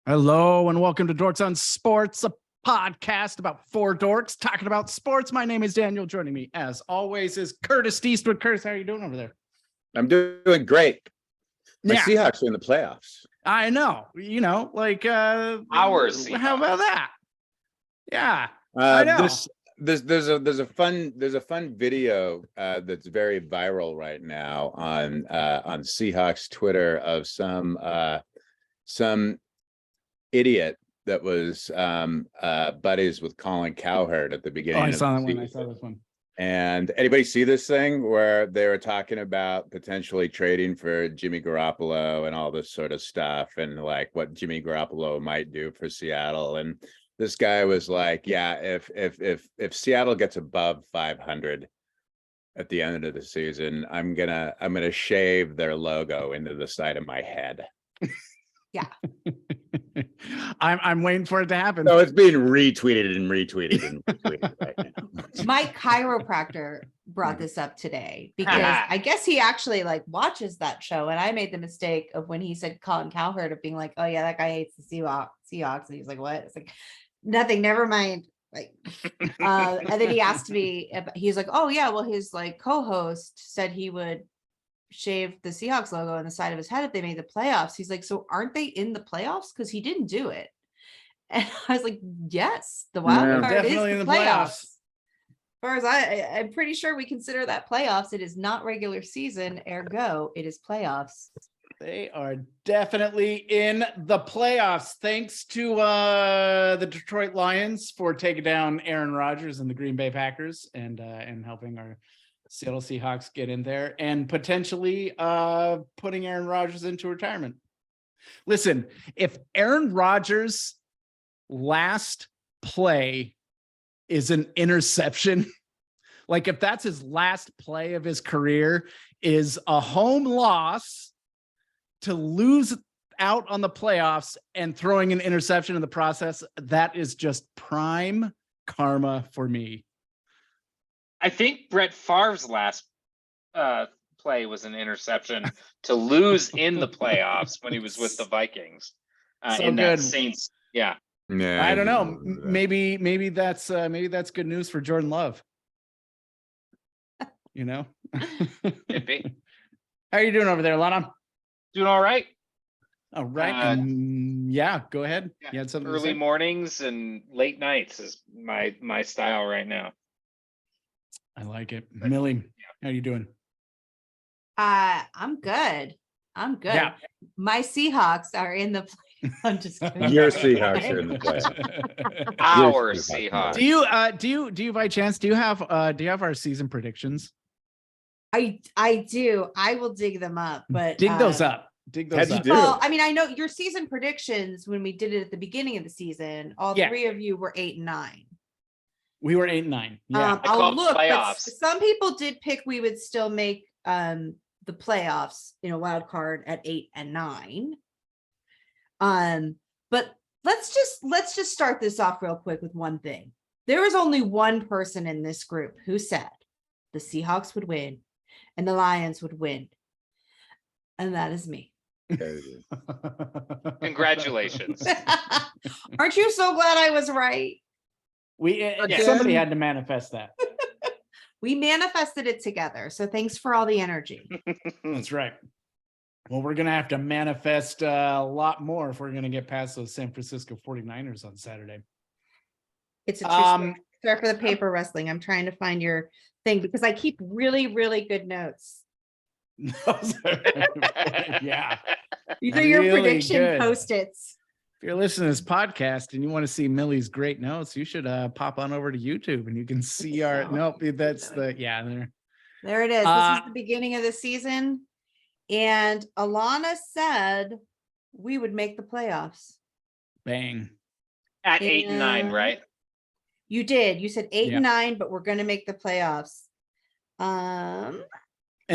Hello and welcome to Dorks on Sports, a podcast about four dorks talking about sports. My name is Daniel. Joining me, as always, is Curtis Eastwood. Curtis, how are you doing over there? I'm doing great. My Seahawks are in the playoffs. I know. You know, like our Seahawks. How about that? Yeah, I know. There's a fun video that's very viral right now on Seahawks Twitter of some idiot that was buddies with Colin Cowherd at the beginning. I saw that one. I saw this one. And anybody see this thing where they were talking about potentially trading for Jimmy Garoppolo and all this sort of stuff, and like what Jimmy Garoppolo might do for Seattle? And this guy was like, "Yeah, if Seattle gets above 500 at the end of the season, I'm gonna shave their logo into the side of my head." Yeah. I'm waiting for it to happen. So it's being retweeted and retweeted right now. My chiropractor brought this up today because I guess he actually like watches that show, and I made the mistake of when he said Colin Cowherd of being like, "Oh yeah, that guy hates the Seahawks," and he's like, "What?" It's like, nothing, never mind. Like, and then he asked me, he's like, "Oh yeah, well his like co-host said he would shave the Seahawks logo on the side of his head if they made the playoffs." He's like, "So aren't they in the playoffs? Because he didn't do it." And I was like, "Yes, the wild card is the playoffs. As far as I'm pretty sure we consider that playoffs. It is not regular season, ergo it is playoffs." They are definitely in the playoffs, thanks to the Detroit Lions for taking down Aaron Rodgers and the Green Bay Packers and helping our Seattle Seahawks get in there and potentially putting Aaron Rodgers into retirement. Listen, if Aaron Rodgers' last play is an interception, like if that's his last play of his career is a home loss to lose out on the playoffs and throwing an interception in the process, that is just prime karma for me. I think Brett Favre's last play was an interception to lose in the playoffs when he was with the Vikings. That Saints, yeah. I don't know. Maybe that's good news for Jordan Love. You know, could be. How are you doing over there, Lana? Doing all right. All right. Yeah, go ahead. Yeah. You had something early mornings and late nights is my style right now. I like it. Millie, how are you doing? I'm good. Yeah. My Seahawks are in the play. I'm just kidding. Your Seahawks are in the playoffs. Our Seahawks. Do you by chance do you have our season predictions? I do. I will dig them up, but dig those up. Well, I mean, I know your season predictions when we did it at the beginning of the season, all three of you were 8 and 9. We were 8 and 9. Yeah. I'll look, but some people did pick we would still make the playoffs in a wild card at 8 and 9. But let's just start this off real quick with one thing. There was only one person in this group who said the Seahawks would win and the Lions would win. And that is me. Congratulations. Aren't you so glad I was right? Somebody had to manifest that. We manifested it together. So thanks for all the energy. That's right. Well, we're going to have to manifest a lot more if we're going to get past those San Francisco 49ers on Saturday. It's a true story. Sorry for the paper wrestling. I'm trying to find your thing because I keep really, really good notes. Yeah. These are your prediction Post-its. If you're listening to this podcast and you want to see Millie's great notes, you should pop on over to YouTube and you can see there it is. There it is. This is the beginning of the season. And Alana said we would make the playoffs. Bang. At 8 and 9, right? You did. You said 8 and 9, but we're going to make the playoffs. And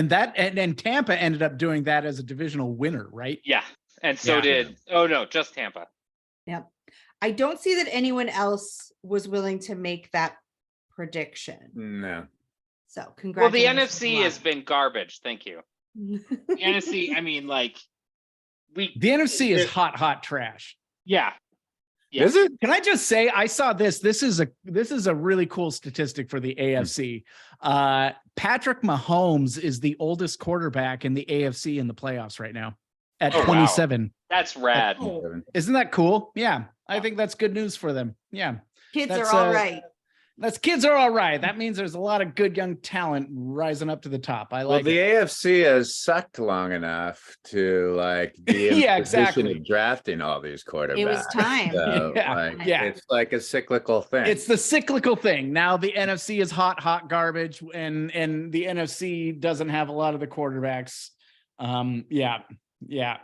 Tampa ended up doing that as a divisional winner, right? Yeah. And so did just Tampa. Yep. I don't see that anyone else was willing to make that prediction. No. So congratulations. Well, the NFC has been garbage. Thank you. The NFC, I mean, like the NFC is hot trash. Yeah. Yeah. Is it? Can I just say, I saw this. This is a really cool statistic for the AFC. Patrick Mahomes is the oldest quarterback in the AFC in the playoffs right now at Oh, wow. 27. That's rad. Isn't that cool? Yeah, I think that's good news for them. Yeah, Kids That's, are all right. kids are all right. That means there's a lot of good young talent rising up to the top. I Well, like the it. AFC has sucked long enough to like be in Yeah, position exactly. of drafting all these quarterbacks. It was time. So, Yeah, like, yeah. it's like a cyclical thing. It's the cyclical thing. Now the NFC is hot garbage, and the NFC doesn't have a lot of the quarterbacks. Yeah.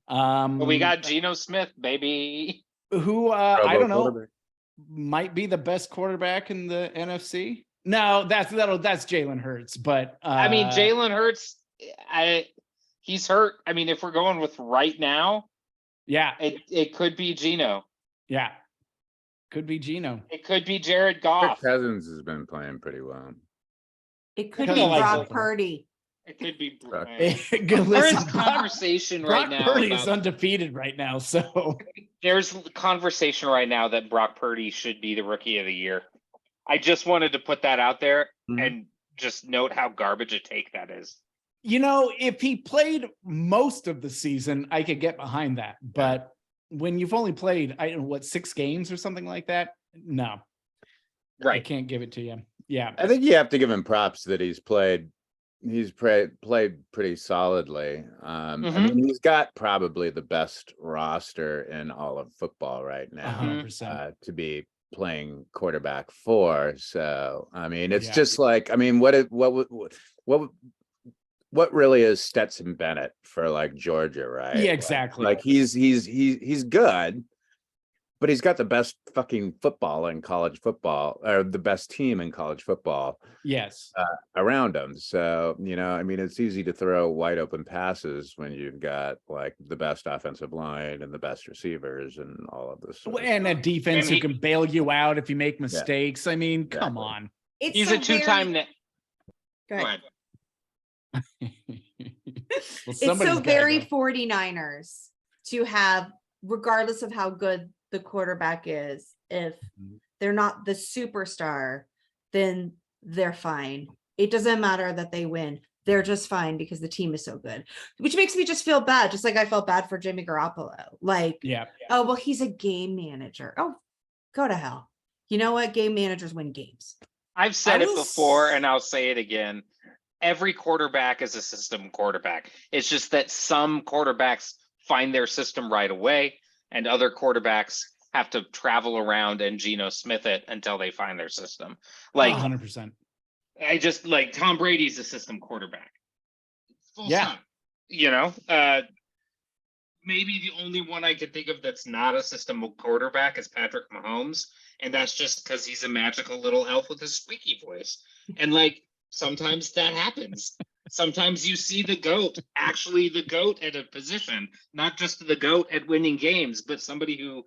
But we got Geno Smith, baby. who Pro I Bowl don't know, quarterback. might be the best quarterback in the NFC. No, that's Jalen Hurts, but I mean, Jalen Hurts, he's hurt. I mean, if we're going with right now, yeah, it could be Geno. yeah, could be Geno. It could be Jared Kirk Goff. Cousins has been playing pretty well. It could Kinda be like Brock both. Purdy. It could be. Brock. Good, There is listen, conversation right Brock now. Purdy is about- undefeated right now, so There's conversation right now that Brock Purdy should be the rookie of the year. I just wanted to put that out there Mhm. and just note how garbage a take that is. you know, if he played most of the season, I could get behind that. But when you've only played, I don't know, what, 6 games or something like that, no, I Right. can't give it to you. Yeah, I think you have to give him props that he's played pretty solidly. I mean, he's got probably the best roster in all of football right now 100%. to be playing quarterback for. So, I mean, it's Yeah. just like, I mean, what really is Stetson Bennett for like Georgia, right? Yeah, exactly. Like he's good, but he's got the best fucking football in college football, or the best team in college football Yes. around him. So, you know, I mean, it's easy to throw wide open passes when you've got like the best offensive line and the best receivers and all of this. sort of And a stuff. defense And who he- can bail you out if you make mistakes. I mean, come Exactly. on. It's He's so a two-time. very- Go Go ahead. ahead. Well, It's somebody's so gotta very go. 49ers to have, regardless of how good the quarterback is, if Mhm. they're not the superstar, then they're fine. It doesn't matter that they win. They're just fine because the team is so good, which makes me just feel bad. Just like I felt bad for Jimmy Garoppolo. Like, Yeah. oh, well, he's a game manager. Oh, go to hell. You know what? Game managers win games. I've said I it will before s- and I'll say it again. Every quarterback is a system quarterback. It's just that some quarterbacks find their system right away and other quarterbacks have to travel around and Geno Smith it until they find their system. Like 100%. I just like Tom Brady's a system quarterback. Full Yeah. stop. You know, maybe the only one I could think of that's not a system quarterback is Patrick Mahomes. And that's just because he's a magical little elf with a squeaky voice. And like, sometimes that happens. Sometimes you see the GOAT, actually the GOAT at a position, not just the GOAT at winning games, but somebody who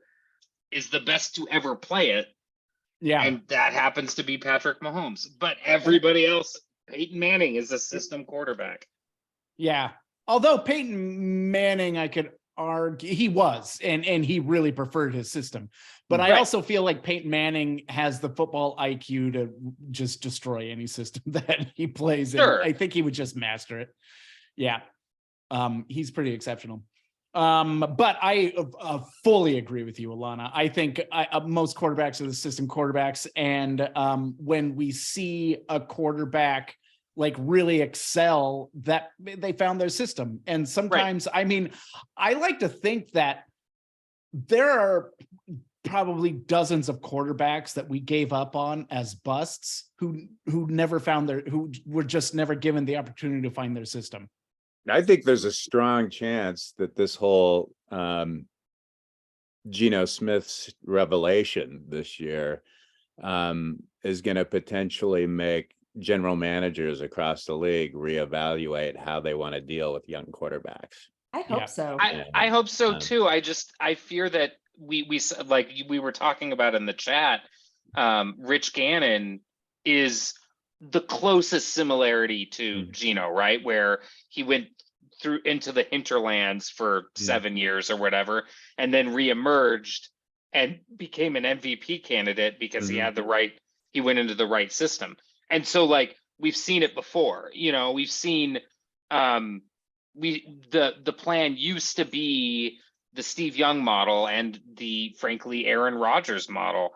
is the best to ever play it. Yeah. And that happens to be Patrick Mahomes. But everybody else, Peyton Manning is a system quarterback. Yeah. Although Peyton Manning, I could argue he was, and he really preferred his system. But I Right. also feel like Peyton Manning has the football IQ to just destroy any system that he plays in. Sure. I think he would just master it. Yeah. He's pretty exceptional. But I fully agree with you, Alana. I think most quarterbacks are the system quarterbacks. And when we see a quarterback like really excel, that they found their system. And sometimes, I mean, I like to think that there are probably dozens of quarterbacks that we gave up on as busts who never found who were just never given the opportunity to find their system. I think there's a strong chance that this whole Geno Smith's revelation this year is going to potentially make general managers across the league reevaluate how they want to deal with young quarterbacks. I hope Yeah. so. I hope so Um, too. I fear that we like we were talking about in the chat. Rich Gannon is the closest similarity to Geno, right? Where he went through into the hinterlands for 7 years or whatever, and then reemerged and became an MVP candidate because he went into the right system. And so like we've seen it before, we've seen the plan used to be the Steve Young model and the frankly Aaron Rodgers model,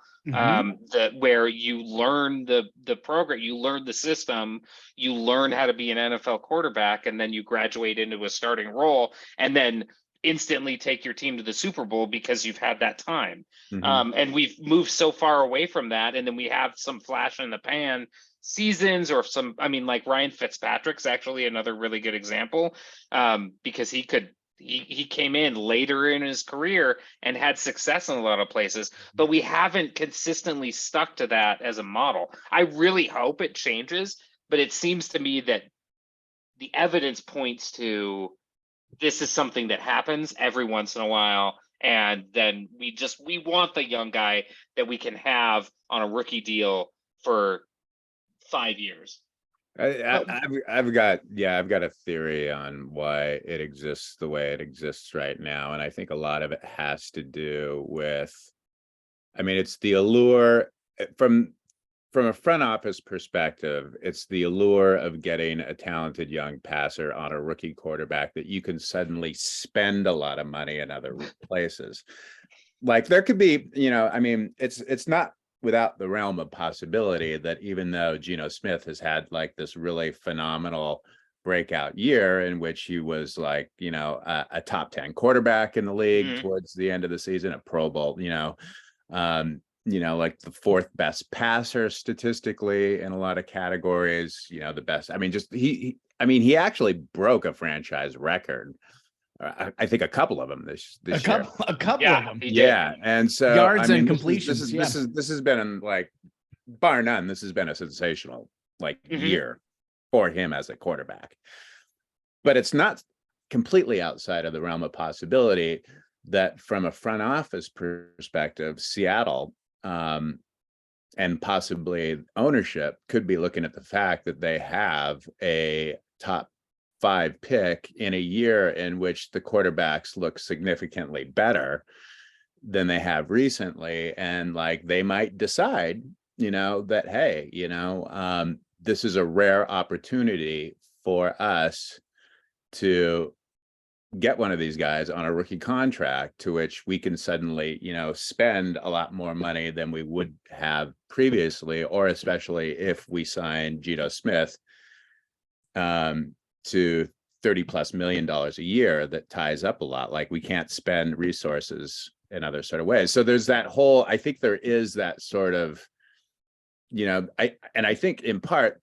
where you learn the program, you learn the system, you learn how to be an NFL quarterback, and then you graduate into a starting role, and then instantly take your team to the Super Bowl because you've had that time. And we've moved so far away from that, and then we have some flash in the pan seasons or some, I mean, like Ryan Fitzpatrick's actually another really good example, because he came in later in his career and had success in a lot of places, but we haven't consistently stuck to that as a model. I really hope it changes, but it seems to me that the evidence points to this is something that happens every once in a while, and then we want the young guy that we can have on a rookie deal for 5 years. I've got a theory on why it exists the way it exists right now, and I think a lot of it has to do with, I mean, it's the allure from a front office perspective. It's the allure of getting a talented young passer on a rookie quarterback that you can suddenly spend a lot of money in other places. Like there could be, I mean, it's not without the realm of possibility that even though Geno Smith has had like this really phenomenal breakout year in which he was like, a top 10 quarterback in the league towards the end of the season, a Pro Bowl, like the fourth best passer statistically in a lot of categories, the best. I mean, he actually broke a franchise record. I think a couple of them this year. A couple of them. Yeah. And so yards and completions. This has been like, bar none, this has been a sensational year for him as a quarterback. But it's not completely outside of the realm of possibility that from a front office perspective, Seattle and possibly ownership could be looking at the fact that they have a top 5 pick in a year in which the quarterbacks look significantly better than they have recently, and like they might decide that, hey, this is a rare opportunity for us to get one of these guys on a rookie contract, to which we can suddenly spend a lot more money than we would have previously, or especially if we sign Geno Smith to $30+ million a year. That ties up a lot. Like we can't spend resources in other sort of ways. So there's that whole, I think there is that sort of, I think in part,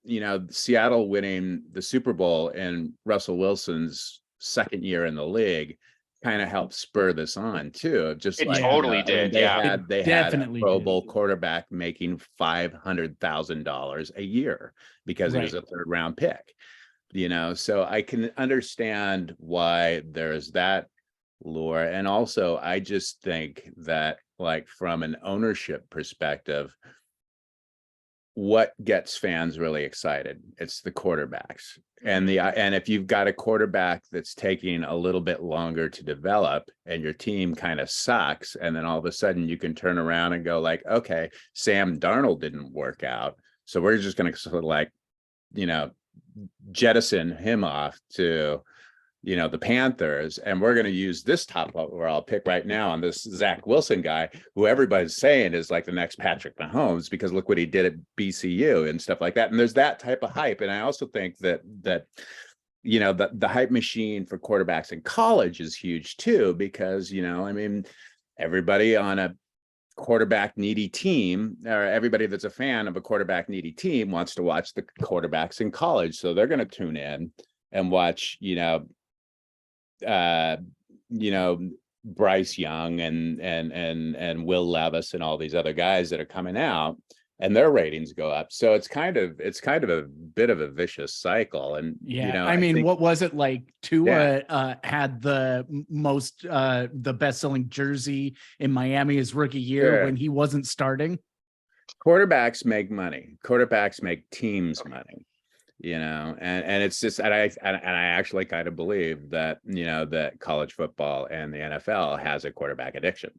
Seattle winning the Super Bowl and Russell Wilson's second year in the league kind of helped spur this on too. Just it totally did. They had a Pro Bowl quarterback making $500,000 a year because he was a 3rd round pick. So I can understand why there's that lure. And also, I just think that, like, from an ownership perspective, what gets fans really excited? It's the quarterbacks. And if you've got a quarterback that's taking a little bit longer to develop and your team kind of sucks, and then all of a sudden you can turn around and go like, okay, Sam Darnold didn't work out, so we're just going to sort of like, jettison him off to the Panthers, and we're going to use this top overall pick right now on this Zach Wilson guy, who everybody's saying is like the next Patrick Mahomes because look what he did at BCU and stuff like that. And there's that type of hype. And I also think that the hype machine for quarterbacks in college is huge too, because everybody on a quarterback needy team, or everybody that's a fan of a quarterback needy team, wants to watch the quarterbacks in college. So they're going to tune in and watch, Bryce Young and Will Levis and all these other guys that are coming out, and their ratings go up. So it's kind of a bit of a vicious cycle. And I mean, what was it like? Tua had the most the best-selling jersey in Miami his rookie year when he wasn't starting. Quarterbacks make money. Quarterbacks make teams money. and it's just, and I actually kind of believe that, that college football and the NFL has a quarterback addiction.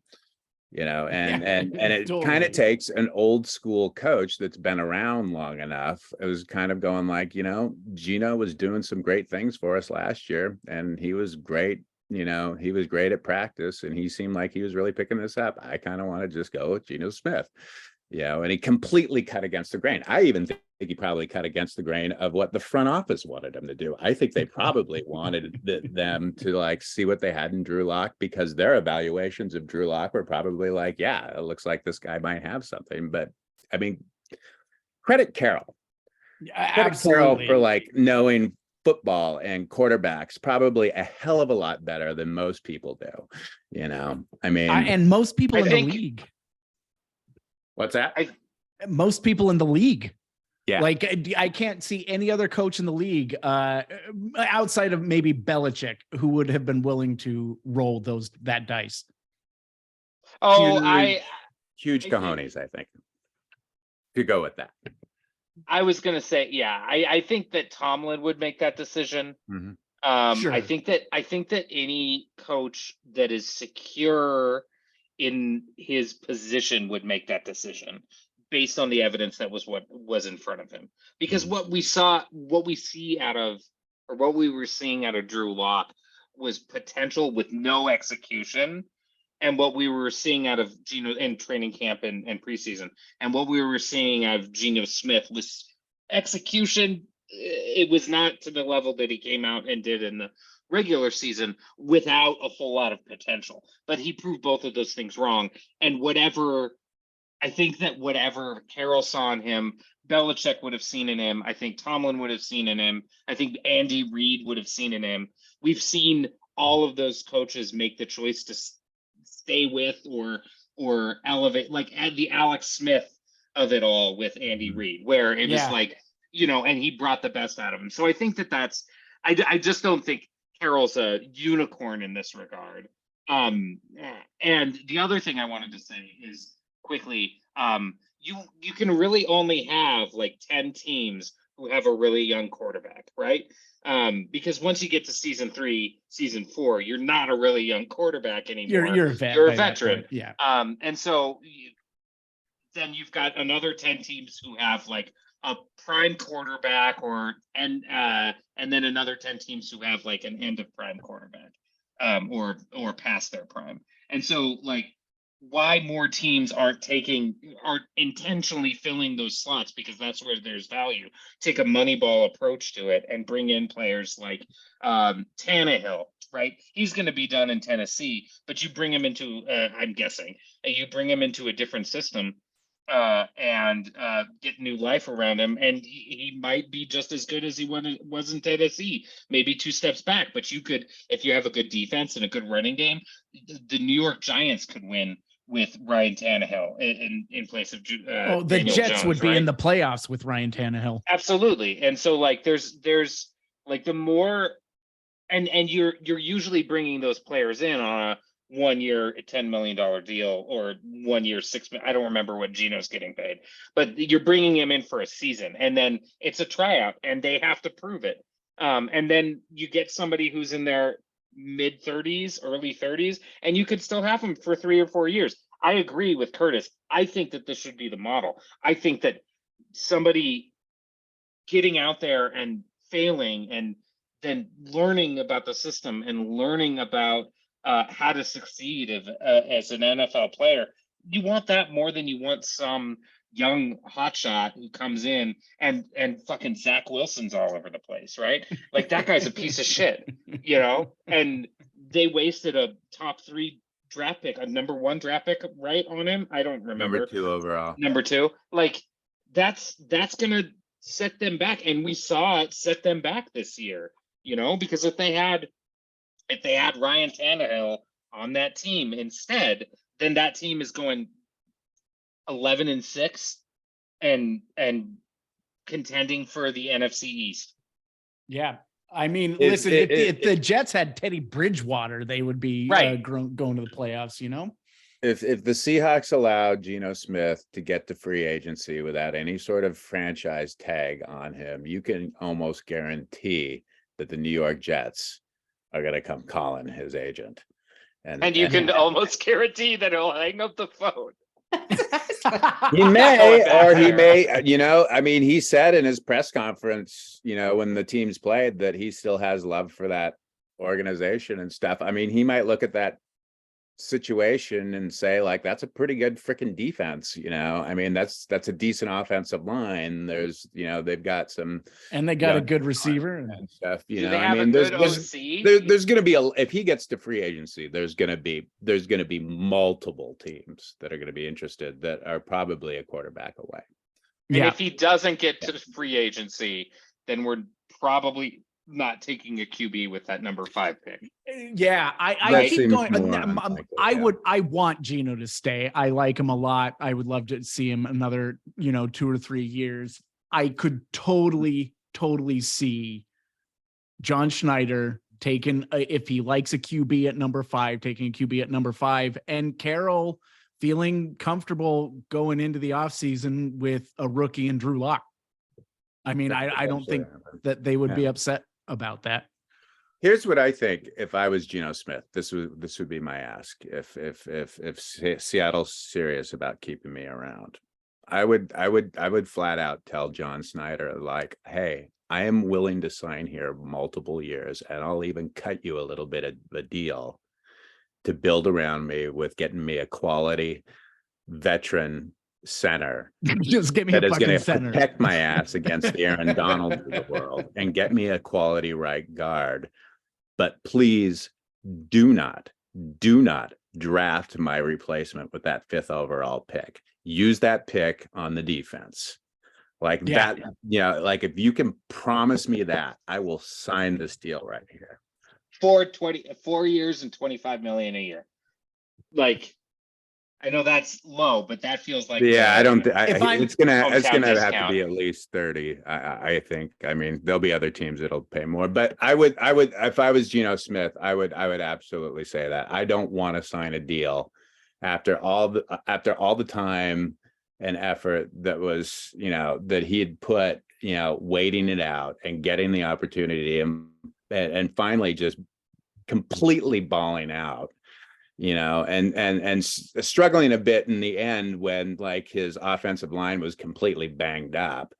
And it totally. kind of takes an old school coach that's been around long enough. It was kind of going like, Geno was doing some great things for us last year, and he was great. He was great at practice, and he seemed like he was really picking this up. I kind of want to just go with Geno Smith, and he completely cut against the grain. I even think he probably cut against the grain of what the front office wanted him to do. I think they probably wanted them to like see what they had in Drew Lock, because their evaluations of Drew Lock were probably like, yeah, it looks like this guy might have something. But I mean, credit Carroll. Absolutely. Carroll for like knowing football and quarterbacks probably a hell of a lot better than most people do. I mean, and most people I in think- the league. What's that? Most people in the league. Yeah. Like I can't see any other coach in the league outside of maybe Belichick who would have been willing to roll that dice. Huge cojones, I think. To go with that. I was gonna say, yeah, I think that Tomlin would make that decision. Mhm. Sure. I think that any coach that is secure in his position would make that decision based on the evidence that was in front of him. Because what we were seeing out of Drew Lock was potential with no execution. And what we were seeing out of Geno in training camp and preseason, and what we were seeing out of Geno Smith was execution. It was not to the level that he came out and did in the regular season without a whole lot of potential. But he proved both of those things wrong. And I think that whatever Carroll saw in him, Belichick would have seen in him. I think Tomlin would have seen in him. I think Andy Reid would have seen in him. We've seen all of those coaches make the choice to stay with or elevate, like at the Alex Smith of it all with Andy Reid, where it was like, and he brought the best out of him. So I think I just don't think Carroll's a unicorn in this regard. And the other thing I wanted to say is quickly, you can really only have like 10 teams who have a really young quarterback, right? Because once you get to season 3, season 4, you're not a really young quarterback anymore. You're a vet. You're a veteran. Yeah. And so then you've got another 10 teams who have like a prime quarterback and then another 10 teams who have like an end of prime quarterback, or past their prime. And so like, why more teams aren't intentionally filling those slots, because that's where there's value. Take a Moneyball approach to it and bring in players like Tannehill, right? He's going to be done in Tennessee, but you bring him into, I'm guessing, you bring him into a different system and get new life around him, and he might be just as good as he was in Tennessee, maybe 2 steps back. But you could, if you have a good defense and a good running game, the New York Giants could win with Ryan Tannehill in place of the Daniel Jets Jones, would be right? in the playoffs with Ryan Tannehill. Absolutely. And so like there's like the more, and you're usually bringing those players in on a 1 year $10 million deal, or 1 year $6 million. I don't remember what Geno's getting paid, but you're bringing him in for a season, and then it's a tryout and they have to prove it. And then you get somebody who's in their mid 30s, early 30s, and you could still have them for 3 or 4 years. I agree with Curtis. I think that this should be the model. I think that somebody getting out there and failing and then learning about the system and learning about how to succeed as an NFL player, you want that more than you want some young hotshot who comes in and fucking Zach Wilson's all over the place, right? Like that guy's a piece of shit, and they wasted a top 3 draft pick, a number 1 draft pick, right, on him. I don't remember. Number 2 overall. Number 2. Like that's gonna set them back, and we saw it set them back this year, because if they had Ryan Tannehill on that team instead, then that team is going 11-6 and contending for the NFC East. Yeah. I mean, listen, if the Jets had Teddy Bridgewater, they would be right. going to the playoffs, if the Seahawks allow Geno Smith to get to free agency without any sort of franchise tag on him, you can almost guarantee that the New York Jets are going to come calling his agent. And you can almost guarantee that he'll hang up the phone. He may, or he may, I mean, he said in his press conference, when the teams played, that he still has love for that organization and stuff. I mean, he might look at that situation and say, like, that's a pretty good freaking defense. I mean, that's a decent offensive line. There's, they've got some, and they got a good receiver and stuff. Do they have a good OC? There's going to be if he gets to free agency, there's going to be multiple teams that are going to be interested that are probably a quarterback away. And if he doesn't get to free agency, then we're probably not taking a QB with that number 5 pick. Yeah, I keep going. I want Geno to stay. I like him a lot. I would love to see him another, 2 or 3 years. I could totally see John Schneider taking, if he likes a QB at number 5, taking a QB at number 5, and Carroll feeling comfortable going into the offseason with a rookie and Drew Lock. I mean, I don't think that they would be upset about that. Here's what I think. If I was Geno Smith, this would be my ask. If Seattle's serious about keeping me around, I would flat out tell John Snyder, like, hey, I am willing to sign here multiple years, and I'll even cut you a little bit of a deal to build around me with getting me a quality veteran center. Just give me a fucking center. Protect my ass against the Aaron Donald of the world and get me a quality right guard. But please do not draft my replacement with that 5th overall pick. Use that pick on the defense. Like that, like if you can promise me that, I will sign this deal right here. 4 years and 25 million a year. Like, I know that's low, but that feels like I don't think it's gonna have discount. to be at least 30. I think. I mean, there'll be other teams that'll pay more, but I would if I was Geno Smith, I would absolutely say that I don't want to sign a deal after all the time and effort that was that he had put waiting it out and getting the opportunity and finally just completely balling out. And struggling a bit in the end when like his offensive line was completely banged up,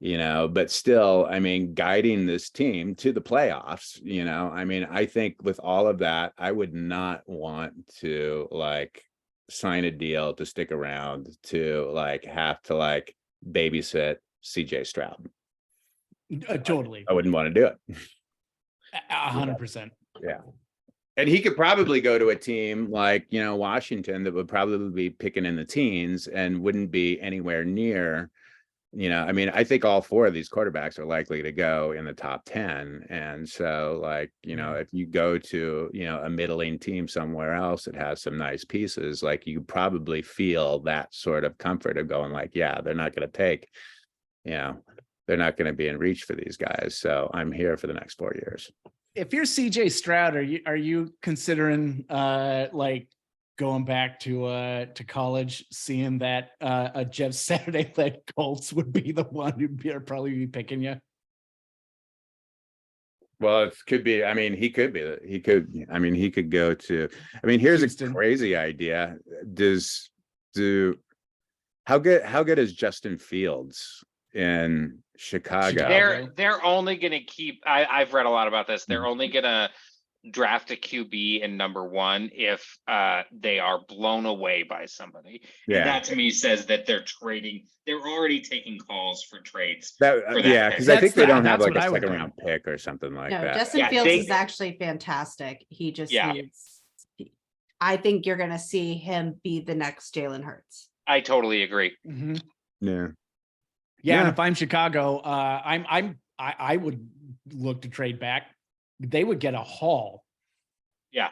but still, I mean, guiding this team to the playoffs, I mean, I think with all of that, I would not want to like sign a deal to stick around to like have to like babysit CJ Stroud. Totally. I wouldn't want to do it. 100%. Yeah. And he could probably go to a team like, Washington that would probably be picking in the teens and wouldn't be anywhere near, I mean, I think all 4 of these quarterbacks are likely to go in the top 10. And so like, if you go to, a middling team somewhere else that has some nice pieces, like you probably feel that sort of comfort of going like, yeah, they're not going to take, they're not going to be in reach for these guys. So I'm here for the next 4 years. If you're CJ Stroud, are you considering like going back to college, seeing that a Jeff Saturday led Colts would be the one who'd probably be picking you? Well, it could be. I mean, he could go to. I mean, here's Houston. A crazy idea. How good is Justin Fields in Chicago? They're only going to keep. I've read a lot about this. They're only going to draft a QB in number 1 if they are blown away by somebody. Yeah. And that to me says that they're trading. They're already taking calls for trades. Because I think they don't have like a second round pick or something like that. Justin Fields is actually fantastic. He just needs. I think you're going to see him be the next Jalen Hurts. I totally agree. Mm-hmm. Yeah. Yeah, and if I'm Chicago, I would look to trade back. They would get a haul. Yeah,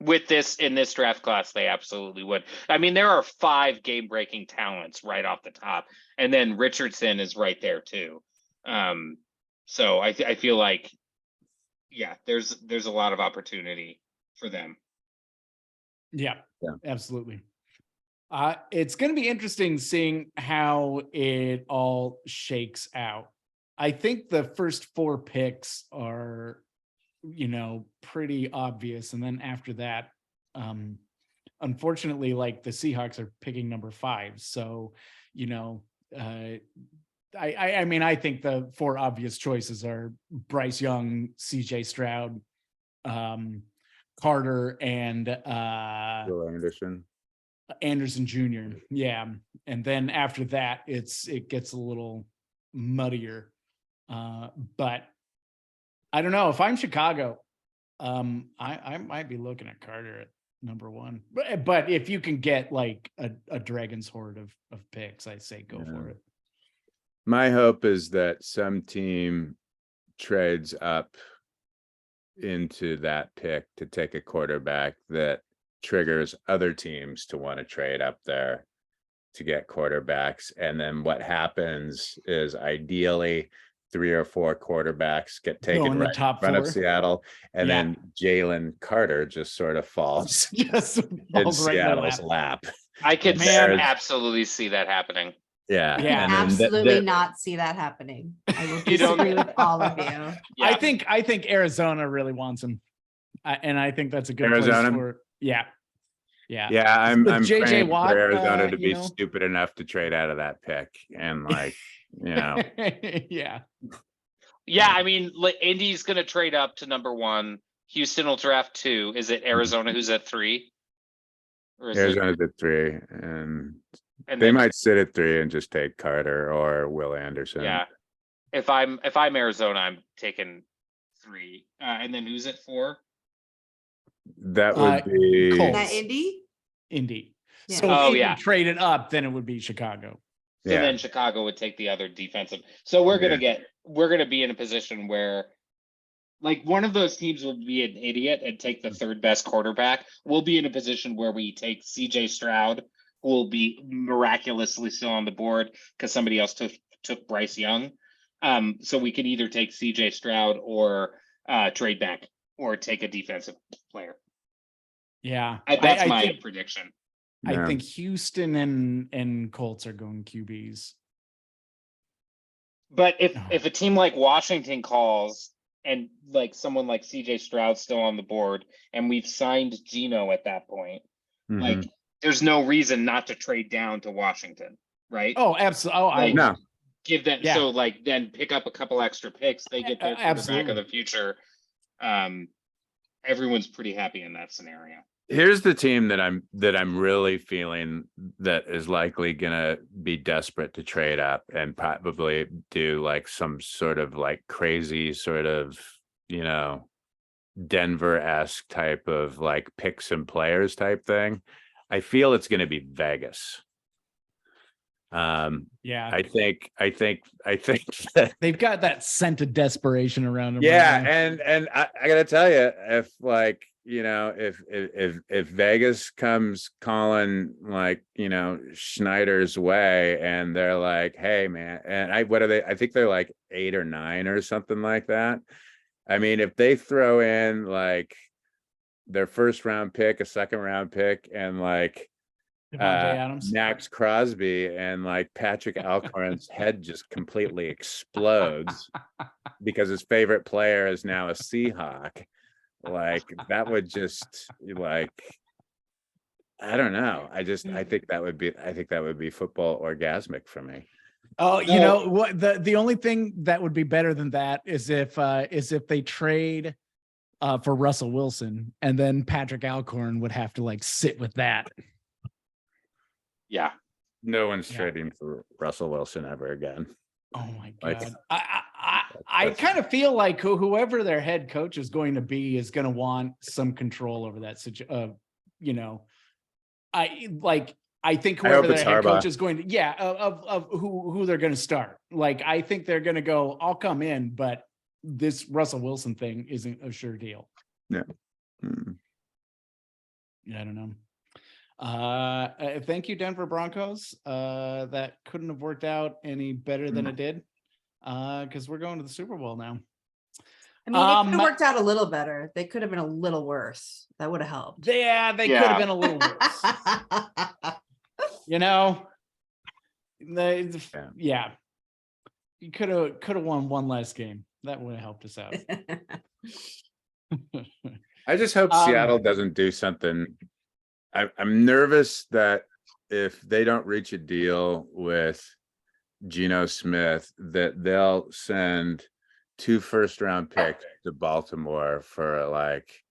with this in this draft class, they absolutely would. I mean, there are 5 game-breaking talents right off the top, and then Richardson is right there too. So I feel like, yeah, there's a lot of opportunity for them. Yeah, Yeah. absolutely. It's going to be interesting seeing how it all shakes out. I think the first 4 picks are, pretty obvious. And then after that, unfortunately, like the Seahawks are picking number 5. So, I mean, I think the 4 obvious choices are Bryce Young, CJ Stroud, Carter, and Will Anderson Jr. Yeah. And then after that, it gets a little muddier. But I don't know, if I'm Chicago, I might be looking at Carter at number 1. But if you can get like a dragon's horde of picks, I say go for it. My hope is that some team trades up into that pick to take a quarterback that triggers other teams to want to trade up there to get quarterbacks. And then what happens is ideally 3 or 4 quarterbacks get taken right in front of Seattle, and then Jalen Carter just sort of falls in Seattle's lap. I could absolutely see that happening. Yeah, I can absolutely not see that happening. I will disagree with all of you. Yeah. I think Arizona really wants him, and I think that's a good Arizona place for. Yeah. I'm JJ praying Watt, for Arizona to be stupid enough to trade out of that pick, and yeah. I mean, Indy's going to trade up to number 1. Houston will draft 2. Is it Arizona who's at 3? Or is Arizona's at 3, and they might sit at 3 and just take Carter or Will Anderson. Yeah, if I'm Arizona, I'm taking 3. And then who's at 4? That would be Colts. That Indy. Yeah. So if you trade it up, then it would be Chicago. So then Chicago would take the other defensive. So we're gonna be in a position where, like, one of those teams will be an idiot and take the 3rd best quarterback. We'll be in a position where we take CJ Stroud, who will be miraculously still on the board because somebody else took Bryce Young. So we can either take CJ Stroud or trade back or take a defensive player. Yeah, that's my prediction. I think Houston and Colts are going QBs. But if a team like Washington calls and like someone like CJ Stroud still on the board and we've signed Geno at that point, like there's no reason not to trade down to Washington, right? Oh, absolutely. Oh, no. Give them so like then pick up a couple extra picks. They get their quarterback of the future. Everyone's pretty happy in that scenario. Here's the team that I'm really feeling that is likely gonna be desperate to trade up and probably do like some sort of like crazy sort of, Denver-esque type of like pick some players type thing. I feel it's gonna be Vegas. I think that they've got that scent of desperation around them. Yeah, and I gotta tell you, if like if Vegas comes calling like Schneider's way, and they're like, hey man, and I think they're like 8 or 9 or something like that. I mean, if they throw in like their 1st round pick, a 2nd round pick, and like Max Crosby, and like Patrick Alcorn's head just completely explodes because his favorite player is now a Seahawk. Like that would just like, I don't know. I think that would be football orgasmic for me. Oh, you know what? The only thing that would be better than that is if they trade for Russell Wilson, and then Patrick Alcorn would have to like sit with that. Yeah. No one's trading for Russell Wilson ever again. Oh my God. I kind of feel like whoever their head coach is going to be is going to want some control over that situation. I think whoever their head coach is going to, of who they're going to start. Like, I think they're going to go, I'll come in, but this Russell Wilson thing isn't a sure deal. Yeah. I don't know. Thank you, Denver Broncos. That couldn't have worked out any better than it did, because we're going to the Super Bowl now. I mean, it could have worked out a little better. They could have been a little worse. That would have helped. Yeah, they could have been a little worse. You know, yeah. You could have won one last game. That would have helped us out. I just hope Seattle doesn't do something. I'm nervous that if they don't reach a deal with Geno Smith, that they'll send 2 first-round picks to Baltimore for like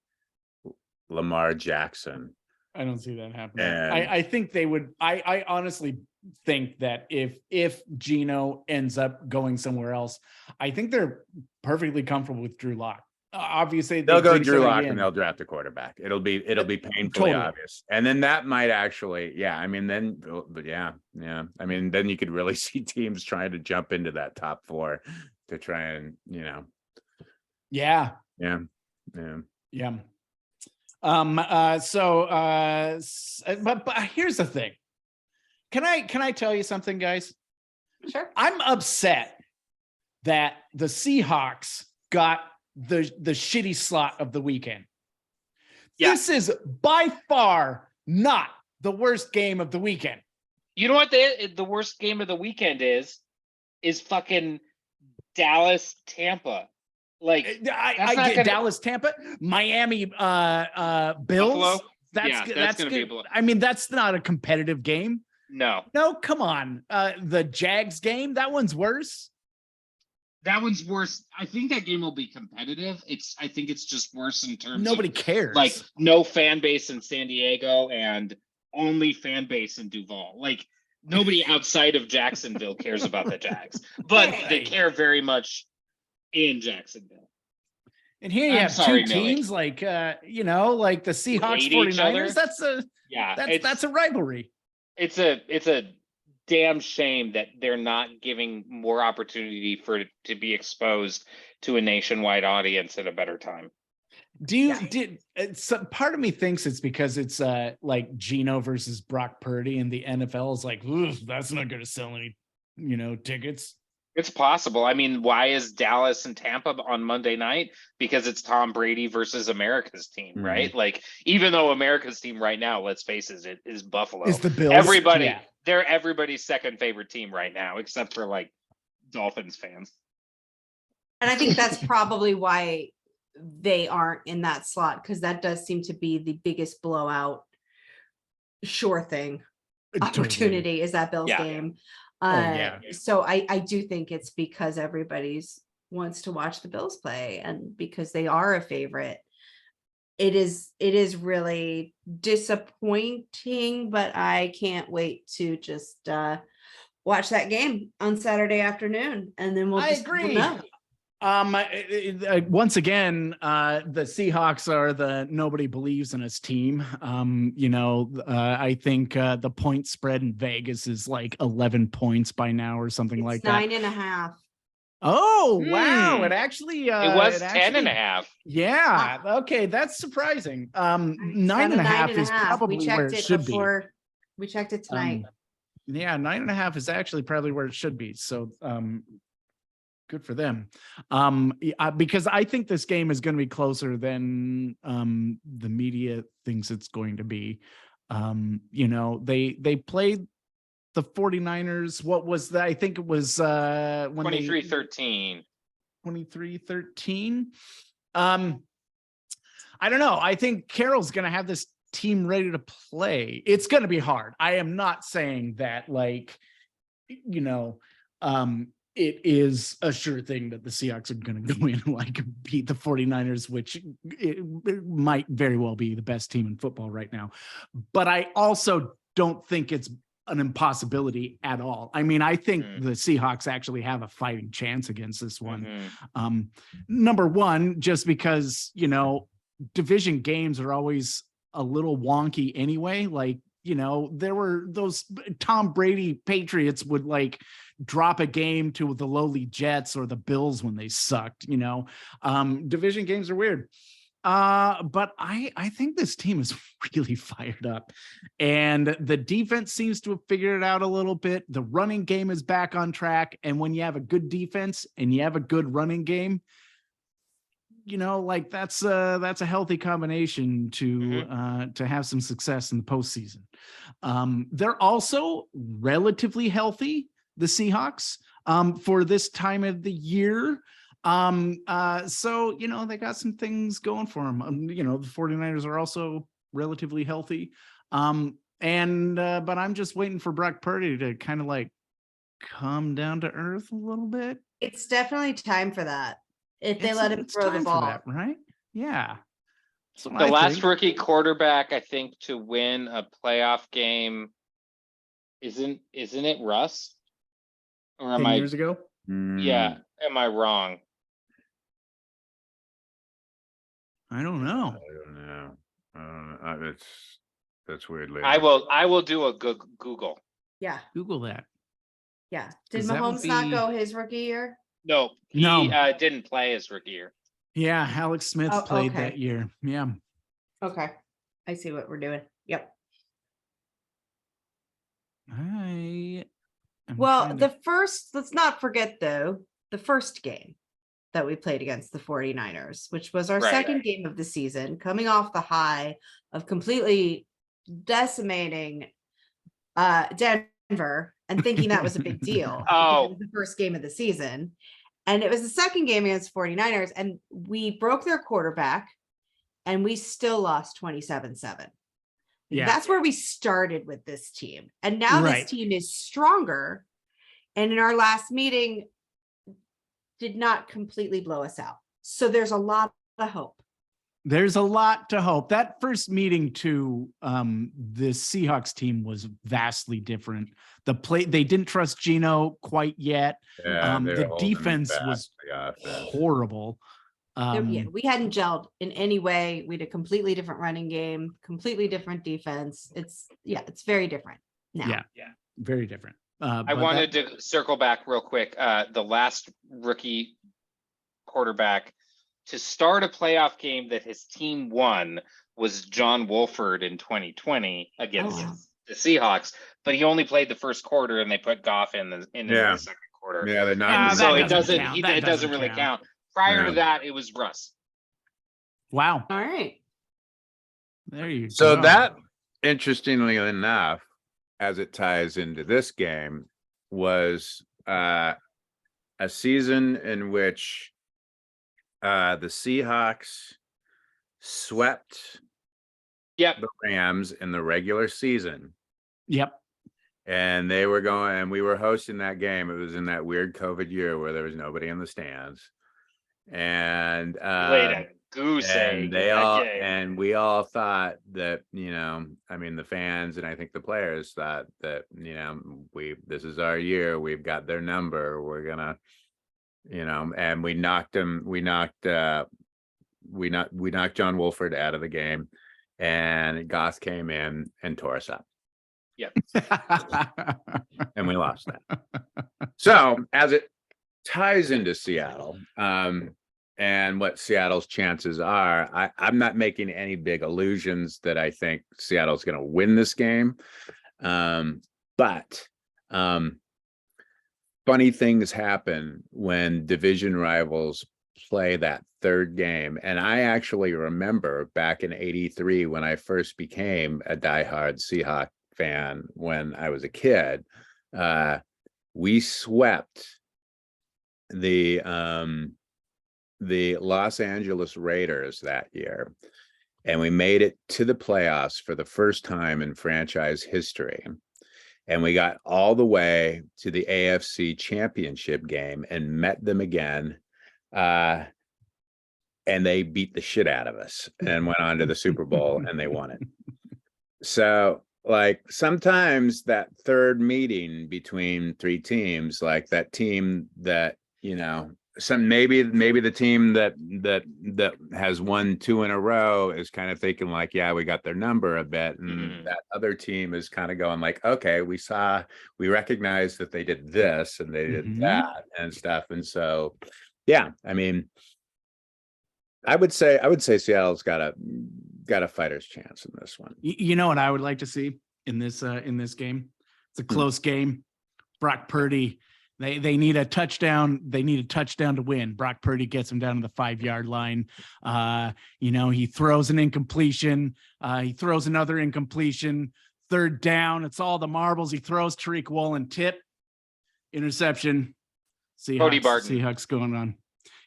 Lamar Jackson. I don't see that happening. I think they would. I honestly think that if Geno ends up going somewhere else, I think they're perfectly comfortable with Drew Lock. Obviously, they'll go Drew Lock and they'll draft a quarterback. It'll be painfully obvious, and then that might actually, I mean, then, but yeah. I mean, then you could really see teams trying to jump into that top 4 to try and, Yeah. But here's the thing. Can I tell you something, guys? Sure. I'm upset that the Seahawks got the shitty slot of the weekend. Yeah. This is by far not the worst game of the weekend. You know what the worst game of the weekend is fucking Dallas Tampa. Like I get Dallas Tampa, Miami Bills. Buffalo? That's gonna good. be I mean, that's not a competitive game. No, come on. The Jags game, that one's worse. That one's worse. I think that game will be competitive. I think it's just worse in terms nobody of cares. Like no fan base in San Diego and only fan base in Duval. Like nobody outside of Jacksonville cares about the Jags, but they care very much in Jacksonville. And here you have two teams like like the Seahawks 49ers. That's a rivalry. It's a damn shame that they're not giving more opportunity for it to be exposed to a nationwide audience at a better time. Part of me thinks it's because it's like Geno versus Brock Purdy, and the NFL is like, that's not going to sell any tickets. It's possible. I mean, why is Dallas and Tampa on Monday night? Because it's Tom Brady versus America's team, right? Like, even though America's team right now, let's face it is Buffalo. Is the Bills. They're everybody's second favorite team right now, except for like Dolphins fans. And I think that's probably why they aren't in that slot, because that does seem to be the biggest blowout sure thing opportunity is that Bills game. So I do think it's because everybody's wants to watch the Bills play, and because they are a favorite. It is really disappointing, but I can't wait to just watch that game on Saturday afternoon, and then we'll know. Once again, the Seahawks are the nobody believes in us team. I think the point spread in Vegas is like 11 points by now or something like that. 9.5. Oh, wow. It actually it was 10.5. Yeah. Okay. That's surprising. 9.5 is probably where it should be. We checked it tonight. 9.5 is actually probably where it should be. So, good for them. Because I think this game is going to be closer than the media thinks it's going to be. They played the 49ers. What was that? I think it was 23-13. 23-13. I don't know. I think Carroll's going to have this team ready to play. It's going to be hard. I am not saying that it is a sure thing that the Seahawks are going to go in and beat the 49ers, which it might very well be the best team in football right now. But I also don't think it's an impossibility at all. I mean, I think the Seahawks actually have a fighting chance against this one. Number one, just because, division games are always a little wonky anyway. There were those Tom Brady Patriots would drop a game to the lowly Jets or the Bills when they sucked, division games are weird. But I think this team is really fired up, and the defense seems to have figured it out a little bit. The running game is back on track. And when you have a good defense and you have a good running game, like that's a healthy combination to have some success in the postseason. They're also relatively healthy, the Seahawks, for this time of the year. So, they got some things going for them. The 49ers are also relatively healthy. But I'm just waiting for Brock Purdy to kind of like come down to earth a little bit. It's definitely time for that. If they let him throw the ball, that, right? Yeah. The last rookie quarterback, I think, to win a playoff game, isn't it Russ? Or am 10 years ago? Yeah. Am I wrong? I don't know. That's weird. I will do a Google. Yeah. Google that. Yeah. Did Mahomes not go his rookie year? No, he didn't play his rookie year. Yeah, Alex Smith played that year. Yeah. Okay. I see what we're doing. Yep. Let's not forget though, the first game that we played against the 49ers, which was our second game of the season, coming off the high of completely decimating Denver and thinking that was a big deal. Oh, it was the first game of the season. And it was the second game against 49ers, and we broke their quarterback and we still lost 27-7. Yeah. That's where we started with this team. And now this team is stronger. And in our last meeting, did not completely blow us out. So there's a lot of hope. There's a lot to hope. That first meeting to the Seahawks team was vastly different. They didn't trust Geno quite yet. The defense was horrible. We hadn't gelled in any way. We had a completely different running game, completely different defense. It's very different now. Yeah, very different. I wanted to circle back real quick. The last rookie quarterback to start a playoff game that his team won was John Wolford in 2020 against the Seahawks, but he only played the first quarter and they put Goff in the second quarter. Yeah, they're not. So it doesn't really count. Prior to that, it was Russ. Wow. All right. There you go. So that, interestingly enough, as it ties into this game, was a season in which the Seahawks swept the Rams in the regular season. Yep. And we were hosting that game. It was in that weird COVID year where there was nobody in the stands. And played a goose egg. And we all thought that, the fans and I think the players thought that, this is our year. We've got their number. We're gonna, and we knocked John Wolford out of the game, and Goss came in and tore us up. Yep. And we lost that. So as it ties into Seattle, and what Seattle's chances are, I'm not making any big illusions that I think Seattle's going to win this game. But funny things happen when division rivals play that third game. And I actually remember back in '83 when I first became a diehard Seahawk fan when I was a kid, we swept the Los Angeles Raiders that year, and we made it to the playoffs for the first time in franchise history. And we got all the way to the AFC Championship game and met them again. And they beat the shit out of us and went on to the Super Bowl and they won it. So sometimes that third meeting between three teams, like that team that, maybe the team that has won 2 in a row is kind of thinking we got their number a bit, and that other team is kind of going okay, we recognize that they did this and they did that and stuff, and so I would say Seattle's got a fighter's chance in this one. You know what I would like to see in this game? It's a close game. Brock Purdy They need a touchdown. They need a touchdown to win. Brock Purdy gets him down to the 5-yard line. He throws an incompletion. He throws another incompletion. 3rd down. It's all the marbles. He throws Tariq Woolen tip. Interception. Cody Barton. Seahawks going on.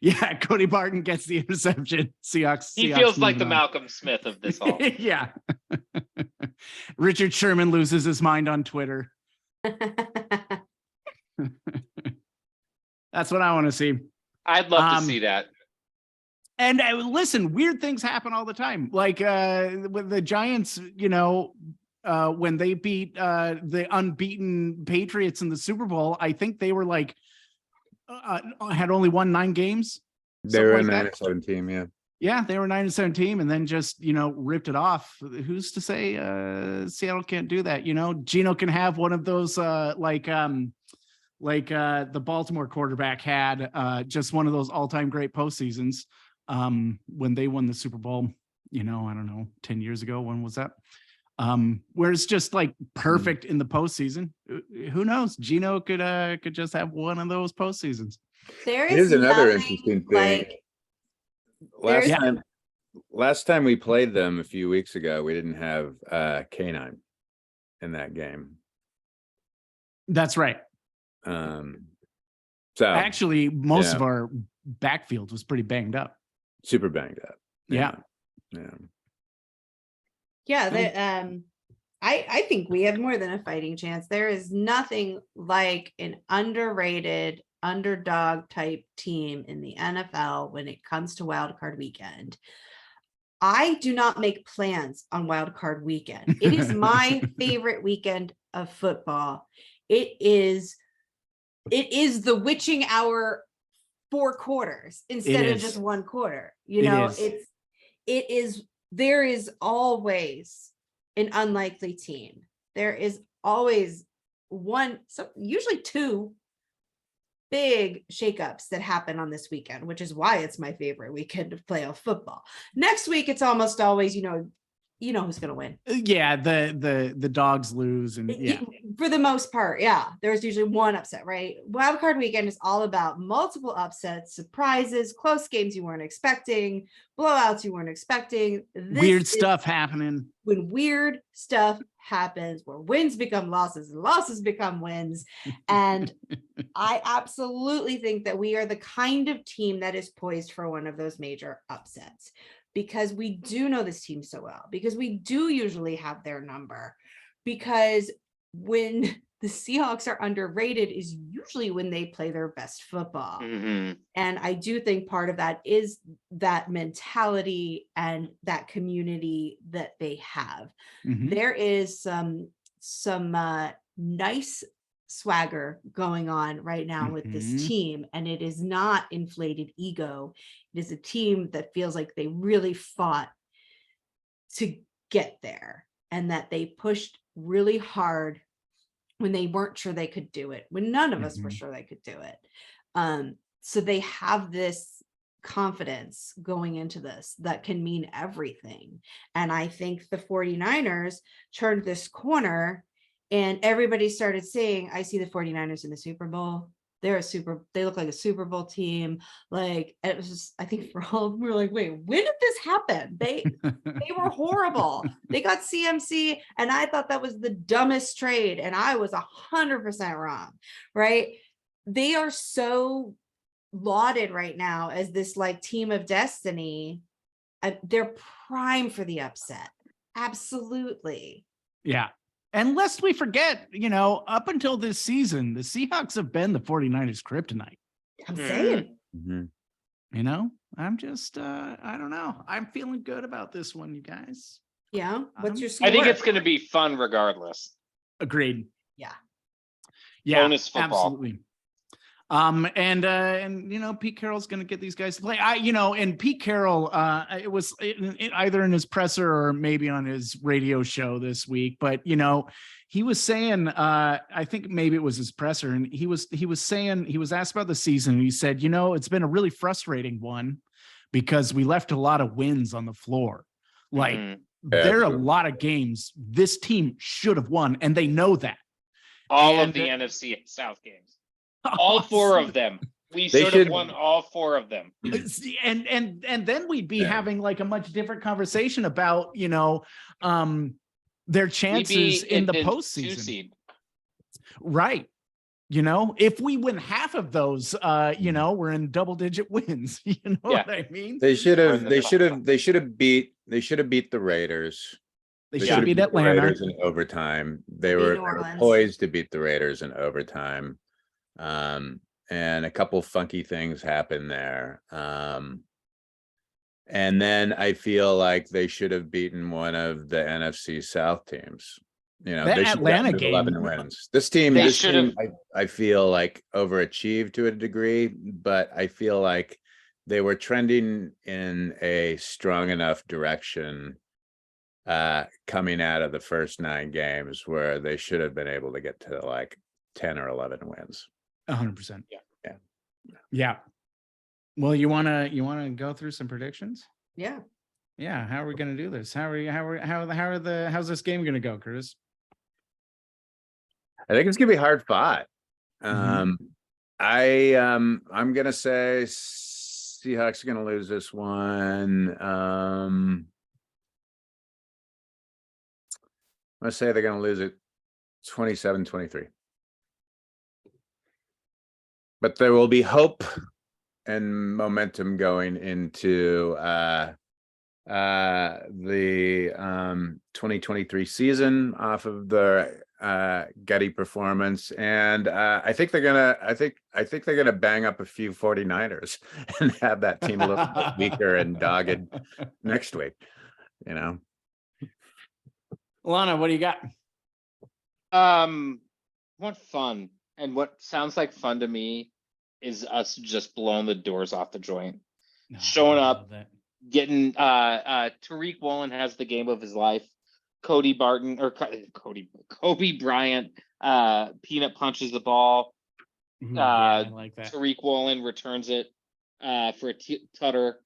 Yeah, Cody Barton gets the interception. Seahawks. He Seahawks feels like moving the on. Malcolm Smith of this all. Yeah. Richard Sherman loses his mind on Twitter. That's what I want to see. I'd love to see that. And listen, weird things happen all the time. Like with the Giants, when they beat the unbeaten Patriots in the Super Bowl, I think they were like had only won 9 games. They were a like 9-7 team, yeah. Yeah, they were 9-7 team, and then just ripped it off. Who's to say Seattle can't do that? Geno can have one of those like the Baltimore quarterback had just one of those all-time great postseasons when they won the Super Bowl. I don't know, 10 years ago. When was that? Where it's just like perfect in the postseason. Who knows? Geno could just have one of those postseasons. Here's another interesting thing. Last time we played them a few weeks ago, we didn't have K9 in that game. That's right. So actually, most of our backfield was pretty banged up. Super banged up. Yeah. I think we have more than a fighting chance. There is nothing like an underrated underdog type team in the NFL when it comes to wild card weekend. I do not make plans on wild card weekend. It is my favorite weekend of football. It is the witching hour 4 quarters instead of just 1 quarter. There is always an unlikely team. There is always usually 2 big shakeups that happen on this weekend, which is why it's my favorite weekend of playoff football. Next week, it's almost always, who's going to win. Yeah, the dogs lose, and for the most part, there's usually one upset, right? Wild card weekend is all about multiple upsets, surprises, close games you weren't expecting, blowouts you weren't expecting. Weird stuff happening. When weird stuff happens, where wins become losses and losses become wins. And I absolutely think that we are the kind of team that is poised for one of those major upsets, because we do know this team so well, because we do usually have their number, because when the Seahawks are underrated is usually when they play their best football. Mm-hmm. And I do think part of that is that mentality and that community that they have. Mm-hmm. There is some nice swagger going on right now with this team, and it is not inflated ego. It is a team that feels like they really fought to get there, and that they pushed really hard when they weren't sure they could do it, when none of us were sure they could do it. So they have this confidence going into this that can mean everything. And I think the 49ers turned this corner, and everybody started saying, I see the 49ers in the Super Bowl. They look like a Super Bowl team. Like, it was just, I think we were like, wait, when did this happen? They were horrible. They got CMC, and I thought that was the dumbest trade, and I was 100% wrong, right? They are so lauded right now as this like team of destiny. They're prime for the upset. Absolutely. Yeah. And lest we forget, up until this season, the Seahawks have been the 49ers kryptonite. I'm saying. I'm just, I don't know. I'm feeling good about this one, you guys. Yeah. What's your score? I think it's going to be fun regardless. Agreed. Yeah. Bonus football. Absolutely. And Pete Carroll's going to get these guys to play. And Pete Carroll, it was either in his presser or maybe on his radio show this week, but he was saying, I think maybe it was his presser, and he was saying, he was asked about the season, and he said, it's been a really frustrating one because we left a lot of wins on the floor. Like there are a lot of games this team should have won, and they know that. All of the NFC South games. All four of them. We They should have should- won all four of them. And then we'd be Yeah. having like a much different conversation about, their We'd chances be in the 2 postseason. seed. Right. If we win half of those, we're in double digit wins. You know Yeah. what I mean? They should Or in have. the They top should have. They should have beat. They should have beat the Raiders. They They should have should've beat the Atlanta. Raiders in overtime. They Beat were New Orleans. poised to beat the Raiders in overtime. And a couple funky things happened there. And then I feel like they should have beaten one of the NFC South teams. That they should have Atlanta gotten to 11 game- wins. This team, They this should've- team, I feel like overachieved to a degree, but I feel like they were trending in a strong enough direction coming out of the first 9 games where they should have been able to get to like 10 or 11 wins. 100%. Yeah. Yeah. Yeah. Well, you wanna go through some predictions? Yeah. Yeah. How are we gonna do this? How's this game gonna go, Curtis? I think it's gonna be hard fought. Mhm. I'm gonna say Seahawks are gonna lose this one. I'm gonna say they're gonna lose it 27-23. But there will be hope and momentum going into the 2023 season off of the gutty performance, and I think they're gonna bang up a few 49ers and have that team a little bit weaker and dogged next week. Lana, what do you got? What fun. And what sounds like fun to me is us just blowing the doors off the joint. Showing I up. love that. Getting Tariq Woolen has the game of his life. Kobe Bryant peanut punches the ball. Yeah, I like that. Tariq Woolen returns it for a tutter.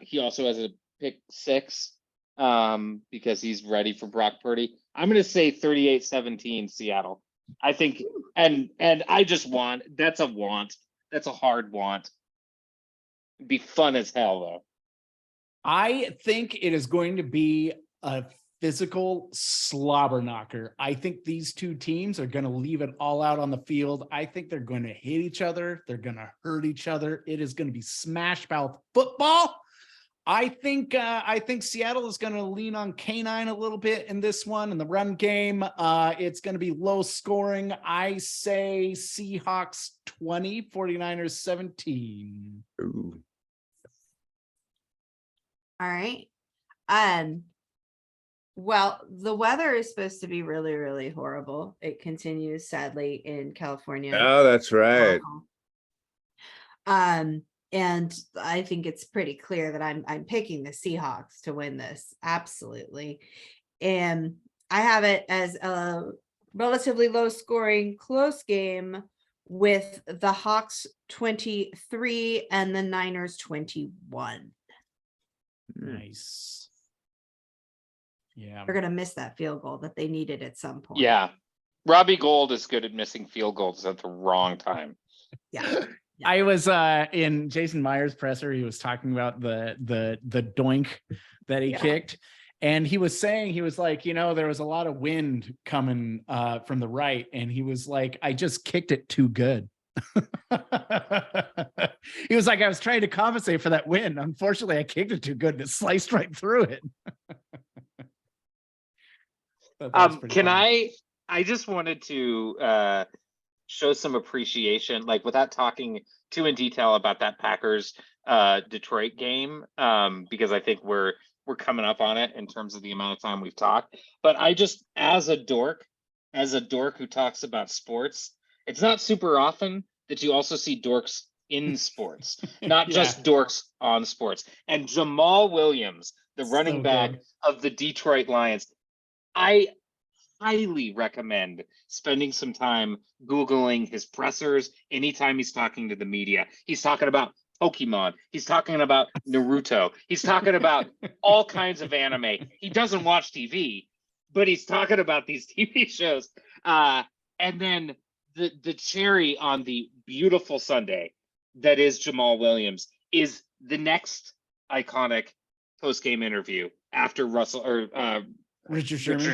He also has a pick 6 because he's ready for Brock Purdy. I'm going to say 38-17 Seattle. I think, and I just want, that's a want. That's a hard want. It'd be fun as hell though. I think it is going to be a physical slobber knocker. I think these two teams are going to leave it all out on the field. I think they're going to hit each other. They're going to hurt each other. It is going to be smash mouth football. I think Seattle is going to lean on K9 a little bit in this one in the run game. It's going to be low scoring. I say Seahawks 20, 49ers 17. Ooh. All right. Well, the weather is supposed to be really, really horrible. It continues sadly in California. Oh, that's right. And I think it's pretty clear that I'm picking the Seahawks to win this. Absolutely. And I have it as a relatively low scoring close game with the Hawks 23 and the Niners 21. Nice. Yeah. They're going to miss that field goal that they needed at some point. Yeah. Robbie Gould is good at missing field goals at the wrong time. Yeah. I was in Jason Meyer's presser. He was talking about the doink that he kicked. And he was saying, he was like, there was a lot of wind coming from the right. And he was like, I just kicked it too good. He was like, I was trying to compensate for that wind. Unfortunately, I kicked it too good and it sliced right through it. I just wanted to show some appreciation, like without talking too in detail about that Packers Detroit game, because I think we're coming up on it in terms of the amount of time we've talked. But I just, as a dork who talks about sports, it's not super often that you also see dorks in sports, not just dorks on sports. And Jamal Williams, the running back of the Detroit Lions, I highly recommend spending some time Googling his pressers anytime he's talking to the media. He's talking about Pokemon. He's talking about Naruto. He's talking about all kinds of anime. He doesn't watch TV, but he's talking about these TV shows. And then the cherry on the beautiful Sunday that is Jamal Williams is the next iconic post-game interview after Richard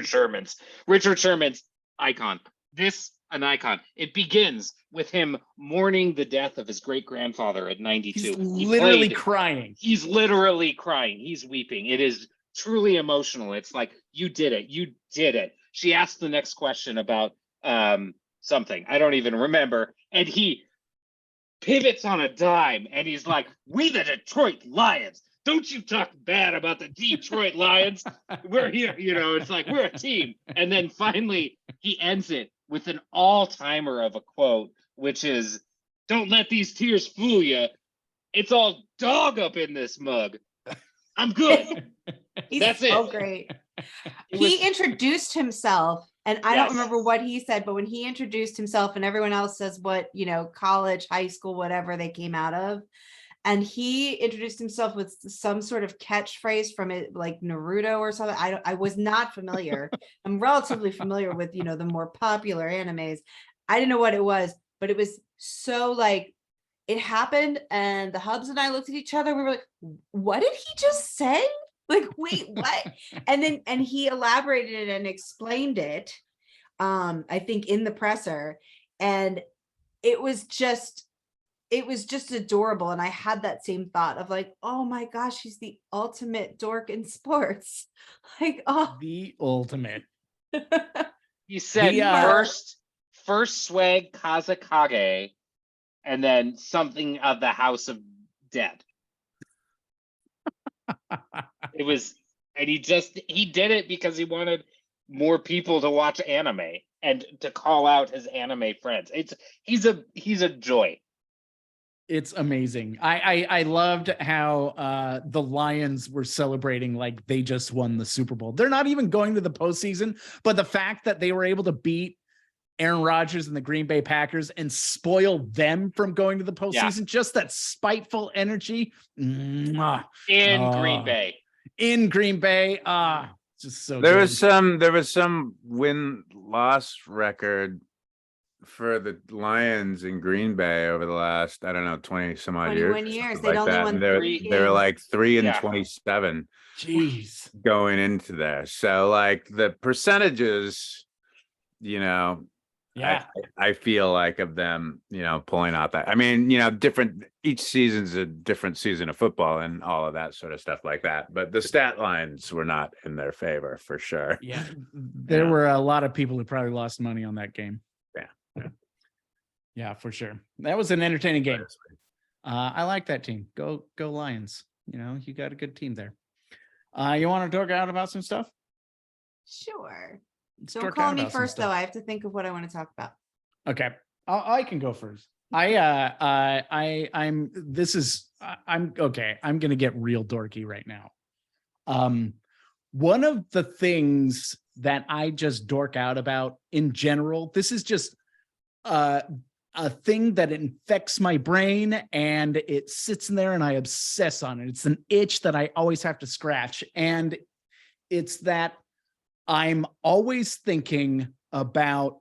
Sherman. Richard Sherman's icon. This an icon. It begins with him mourning the death of his great grandfather at 92. He's literally crying. He's literally crying. He's weeping. It is truly emotional. It's like, you did it. You did it. She asked the next question about something. I don't even remember. And he pivots on a dime and he's like, "We the Detroit Lions. Don't you talk bad about the Detroit Lions. We're here." It's like, we're a team. And then finally he ends it with an all-timer of a quote, which is, "Don't let these tears fool you. It's all dog up in this mug. I'm good." That's so it. Great. He introduced himself, and I don't remember what he said, but when he introduced himself and everyone else says what, college, high school, whatever they came out of, and he introduced himself with some sort of catchphrase from it, like Naruto or something. I was not familiar. I'm relatively familiar with, the more popular animes. I didn't know what it was, but it was so like, it happened and the Hubs and I looked at each other. We were like, what did he just say? Like, wait, what? And he elaborated and explained it, I think in the presser, and it was just adorable. And I had that same thought of like, oh my gosh, he's the ultimate dork in sports. Like, oh, the ultimate. He said first swag Kazakage, and then something of the House of Dead. It was, and he did it because he wanted more people to watch anime and to call out his anime friends. He's a joy. It's amazing. I loved how the Lions were celebrating like they just won the Super Bowl. They're not even going to the postseason, but the fact that they were able to beat Aaron Rodgers and the Green Bay Packers and spoil them from going to the postseason, just that spiteful energy. In Green Bay. In Green Bay. Just so there good. was some win-loss record for the Lions in Green Bay over the last, I don't know, 20 some odd years. 21 years. They'd only won they were like 3-27 Jeez. going into there. So like the percentages, I feel like of them, pulling out that. I mean, different, each season's a different season of football and all of that sort of stuff like that. But the stat lines were not in their favor for sure. Yeah. There were a lot of people who probably lost money on that game. Yeah, for sure. That was an entertaining game. I like that team. Go Lions. You got a good team there. You want to talk out about some stuff? Sure. Don't call me first, though. I have to think of what I want to talk about. Okay, I can go first. I'm gonna get real dorky right now. One of the things that I just dork out about in general, this is just a thing that infects my brain and it sits in there and I obsess on it. It's an itch that I always have to scratch, and it's that I'm always thinking about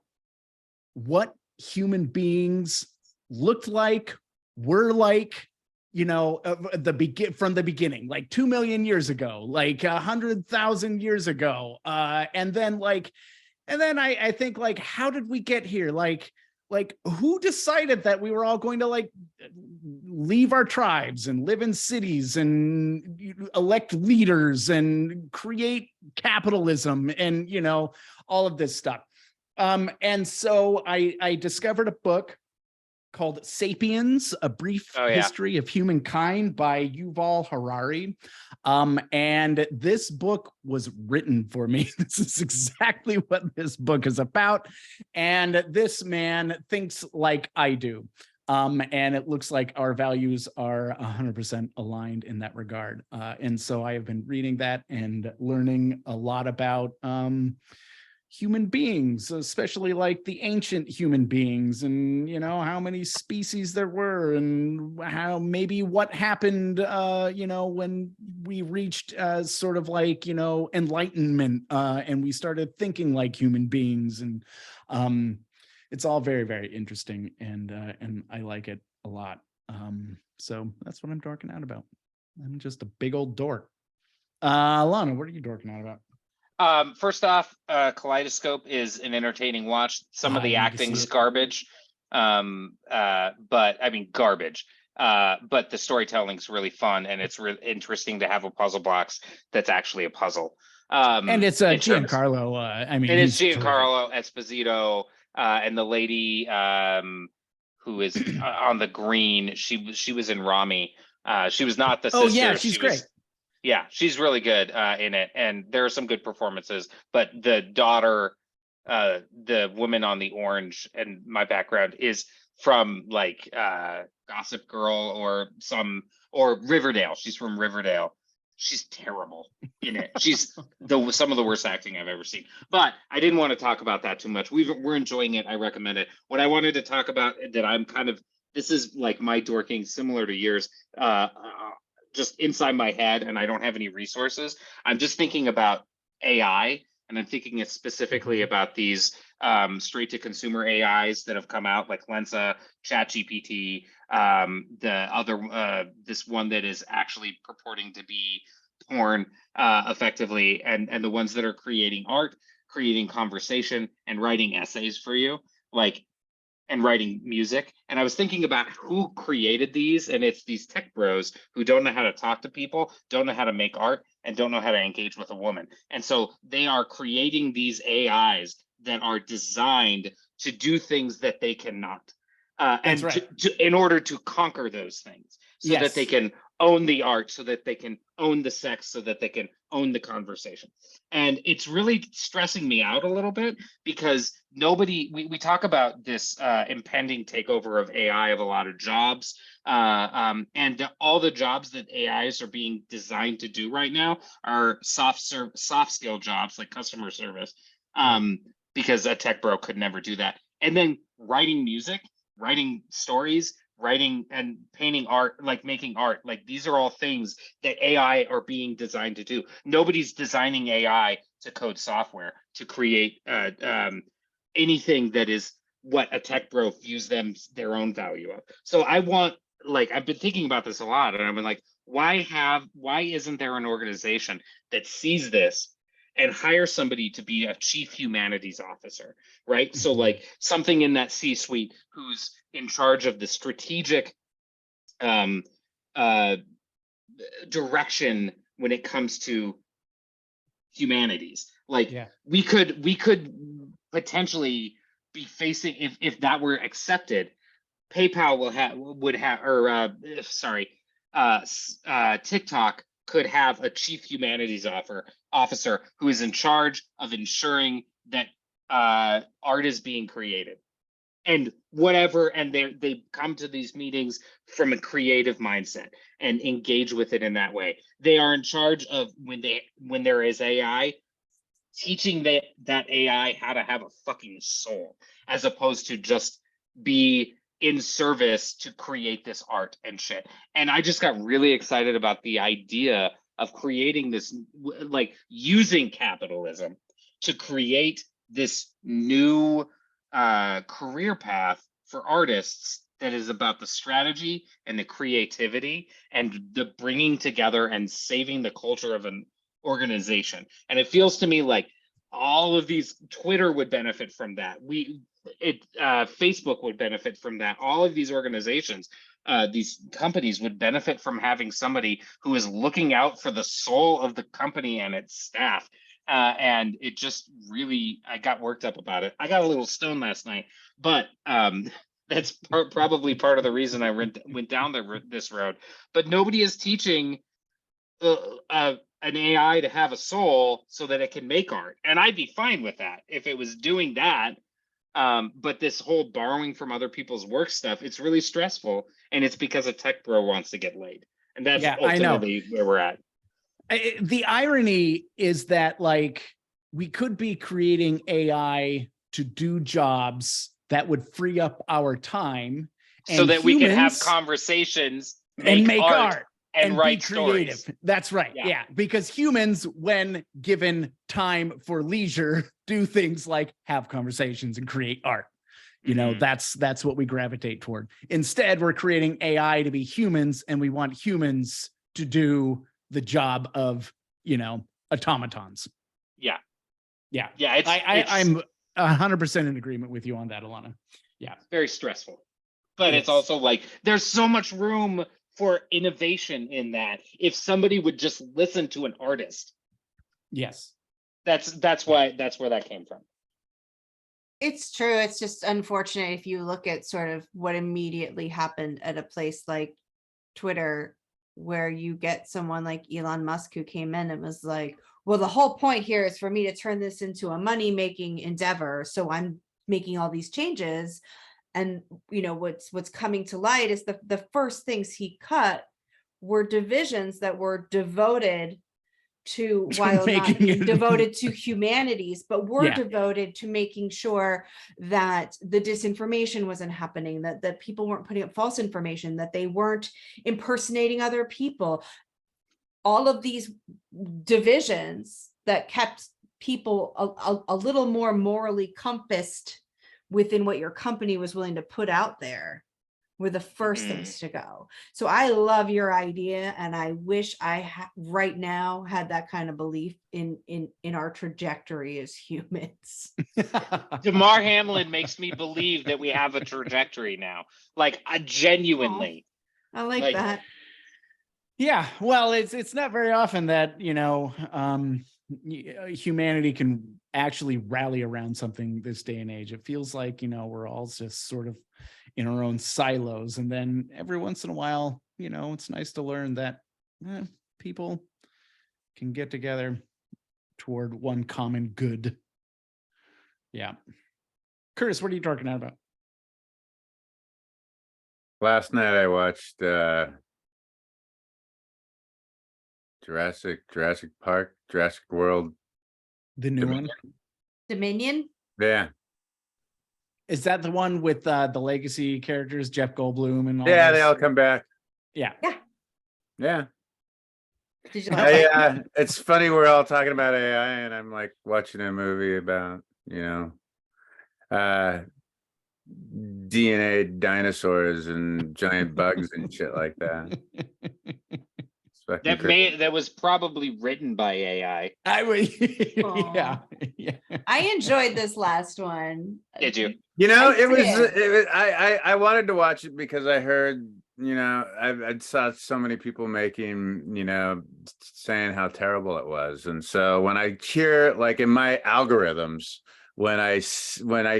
what human beings looked like, were like, from the beginning, like 2 million years ago, like 100,000 years ago. And then I think like, how did we get here? Like who decided that we were all going to like leave our tribes and live in cities and elect leaders and create capitalism and, all of this stuff. And so I discovered a book called Sapiens, A Brief History of Humankind by Yuval Harari. And this book was written for me. This is exactly what this book is about. And this man thinks like I do. And it looks like our values are 100% aligned in that regard. And so I have been reading that and learning a lot about human beings, especially like the ancient human beings, and how many species there were, and how maybe what happened when we reached sort of like enlightenment and we started thinking like human beings. And it's all very, very interesting, and I like it a lot. So that's what I'm dorking out about. I'm just a big old dork. Lana, what are you dorking out about? First off, Kaleidoscope is an entertaining watch. Some of I the need to acting's see it. garbage. But I mean garbage. But the storytelling's really fun, and it's really interesting to have a puzzle box that's actually a puzzle. And it's in terms- Giancarlo. I mean, and it's he's terrific. Giancarlo Esposito, and the lady who is on the green. She was in Rami. She was not the sister. Oh yeah, she's great. Yeah, she's really good in it, and there are some good performances. But the daughter, the woman on the orange, and my background is from like Gossip Girl or Riverdale. She's from Riverdale. She's terrible in it. She's some of the worst acting I've ever seen. But I didn't want to talk about that too much. We're enjoying it. I recommend it. What I wanted to talk about that I'm kind of, this is like my dorking, similar to yours, just inside my head, and I don't have any resources. I'm just thinking about AI, and I'm thinking specifically about these straight to consumer AIs that have come out, like Lensa, ChatGPT, the other this one that is actually purporting to be porn effectively, and the ones that are creating art, creating conversation, and writing essays for you, like, and writing music. And I was thinking about who created these, and it's these tech bros who don't know how to talk to people, don't know how to make art, and don't know how to engage with a woman. And so they are creating these AIs that are designed to do things that they cannot, and right. in order to conquer those things, so that they can own the art, so that they can own the sex, so that they can own the conversation. And it's really stressing me out a little bit, because we talk about this impending takeover of AI of a lot of jobs, and all the jobs that AIs are being designed to do right now are soft skill jobs like customer service, because a tech bro could never do that. And then writing music, writing stories, writing and painting art, like making art, like these are all things that AI are being designed to do. Nobody's designing AI to code software, to create anything that is what a tech bro views their own value of. So I want, like, I've been thinking about this a lot, and I've been like, why isn't there an organization that sees this and hire somebody to be a chief humanities officer, right? So like something in that C-suite who's in charge of the strategic direction when it comes to humanities. Like, we could potentially be facing, if that were accepted, PayPal TikTok could have a chief humanities officer who is in charge of ensuring that art is being created, and whatever, and they come to these meetings from a creative mindset and engage with it in that way. They are in charge of, when there is AI, teaching that AI how to have a fucking soul, as opposed to just be in service to create this art and shit. And I just got really excited about the idea of creating this, like, using capitalism to create this new career path for artists that is about the strategy and the creativity and the bringing together and saving the culture of an organization. And it feels to me like all of these, Twitter would benefit from that. Facebook would benefit from that. All of these organizations, these companies would benefit from having somebody who is looking out for the soul of the company and its staff. And it just really, I got worked up about it. I got a little stoned last night, but that's probably part of the reason I went down this road. But nobody is teaching an AI to have a soul so that it can make art. And I'd be fine with that if it was doing that. But this whole borrowing from other people's work stuff, it's really stressful. And it's because a tech bro wants to get laid. And that's ultimately where we're at. The irony is that, like, we could be creating AI to do jobs that would free up our time, so that we can have conversations, make art and write be creative. Stories. That's right. Yeah. Because humans, when given time for leisure, do things like have conversations and create art. You know, Mhm. that's what we gravitate toward. Instead, we're creating AI to be humans, and we want humans to do the job of, you know, automatons. Yeah. Yeah. Yeah. It's I'm 100% in agreement with you on that, Alana. Yeah. very stressful, but it's Yes. also like there's so much room for innovation in that. If somebody would just listen to an artist, Yes. that's where that came from. It's true. It's just unfortunate if you look at sort of what immediately happened at a place like Twitter, where you get someone like Elon Musk who came in and was like, well, the whole point here is for me to turn this into a money-making endeavor. So I'm making all these changes. And you know, what's coming to light is the first things he cut were divisions that were devoted to, while not making it- devoted to humanities, but were Yeah. devoted to making sure that the disinformation wasn't happening, that people weren't putting up false information, that they weren't impersonating other people. All of these divisions that kept people a little more morally compassed within what your company was willing to put out there were the first things to go. So I love your idea, and I wish I right now had that kind of belief in our trajectory as humans. DeMar Hamlin makes me believe that we have a trajectory now, like genuinely. I like Like- that. Yeah, well, it's not very often that, you know, humanity can actually rally around something this day and age. It feels like, you know, we're all just sort of in our own silos, and then every once in a while, you know, it's nice to learn that people can get together toward one common good. Yeah. Curtis, what are you talking about? Last night I watched Jurassic Park, Jurassic World. The new one? Dominion. Yeah. Is that the one with the legacy characters, Jeff Goldblum and all? Yeah, they those? all come back. Yeah. Yeah. Did you like it? It's funny we're all talking about AI and I'm like watching a movie about, you know, DNA dinosaurs and giant bugs and shit like that. It's fucking crazy. That was probably written by AI. I would, yeah, Aw. yeah. I enjoyed this last one. Did you? You know, I it was did. I wanted to watch it because I heard, you know, I saw so many people making, you know, saying how terrible it was. And so when I hear, like, in my algorithms, when I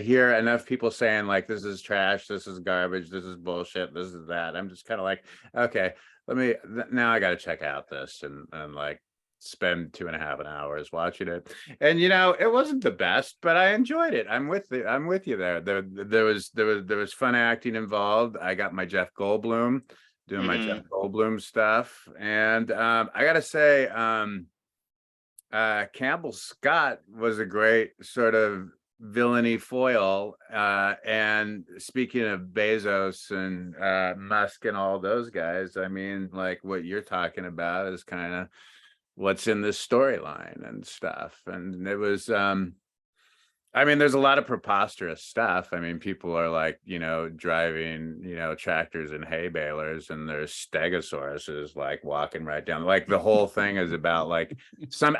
hear enough people saying like, this is trash, this is garbage, this is bullshit, this is that, I'm just kind of like, okay, now I got to check out this and like spend 2.5 hours watching it. And you know, it wasn't the best, but I enjoyed it. I'm with you there. There was fun acting involved. I got my Jeff Goldblum doing my Jeff Goldblum stuff. And I gotta say, Campbell Scott was a great sort of villainy foil. And speaking of Bezos and Musk and all those guys, I mean, like what you're talking about is kind of what's in this storyline and stuff. And it was I mean, there's a lot of preposterous stuff. I mean, people are like, you know, driving, you know, tractors and hay balers, and there's stegosauruses like walking right down. Like the whole thing is about like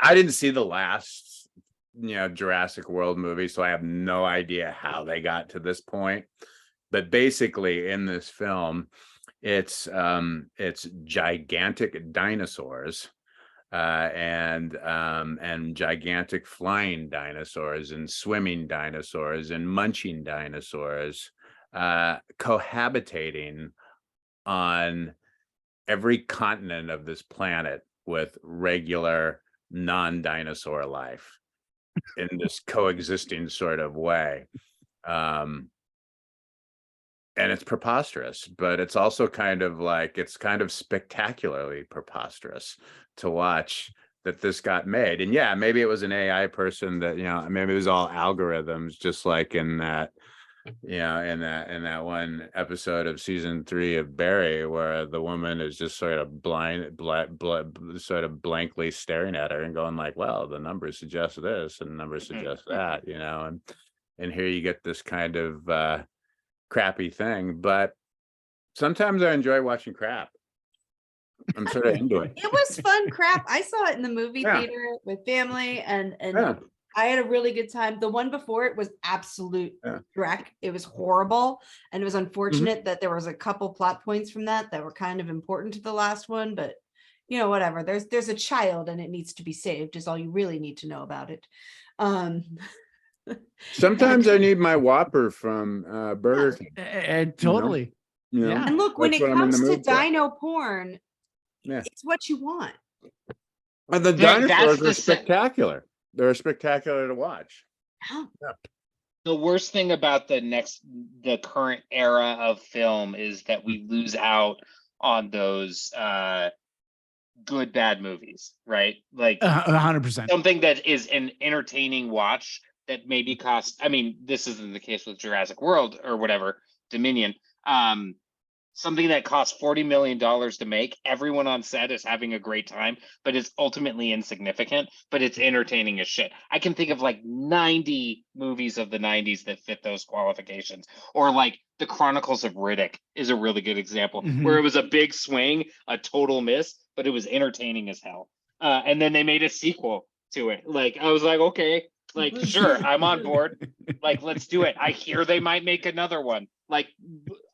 I didn't see the last, you know, Jurassic World movie, so I have no idea how they got to this point. But basically in this film, it's gigantic dinosaurs and gigantic flying dinosaurs and swimming dinosaurs and munching dinosaurs cohabitating on every continent of this planet with regular non-dinosaur life in this coexisting sort of way. And it's preposterous, but it's also kind of like, it's kind of spectacularly preposterous to watch that this got made. And yeah, maybe it was an AI person that, you know, maybe it was all algorithms, just like in that, you know, in that one episode of season 3 of Barry, where the woman is just sort of sort of blankly staring at her and going like, well, the numbers suggest this and numbers suggest that, you know, and here you get this kind of crappy thing. But sometimes I enjoy watching crap. I'm sort of into it. It was fun crap. I saw it in the movie Yeah. theater with family, and Yeah. I had a really good time. The one before it was absolute dreck. It was horrible, and it was unfortunate that there was a couple plot points from that were kind of important to the last one. But whatever. There's a child, and it needs to be saved. Is all you really need to know about it. Sometimes I need my Whopper from Burger King. Totally. Yeah. And look, when That's it what I'm in the comes to mood for. dino porn, Yeah. it's what you want. And the That's dinosaurs the are spectacular. They're spectacular to watch. The worst thing about the current era of film is that we lose out on those good bad movies, right? Like 100%. something that is an entertaining watch that maybe costs. I mean, this isn't the case with Jurassic World or whatever, Dominion. Something that costs $40 million to make. Everyone on set is having a great time, but it's ultimately insignificant, but it's entertaining as shit. I can think of like 90 movies of the 90s that fit those qualifications. Or like The Chronicles of Riddick is a really good example, where it was a big swing, a total miss, but it was entertaining as hell. And then they made a sequel to it. Like, I was like, okay, like, sure, I'm on board. Like, let's do it. I hear they might make another one. Like,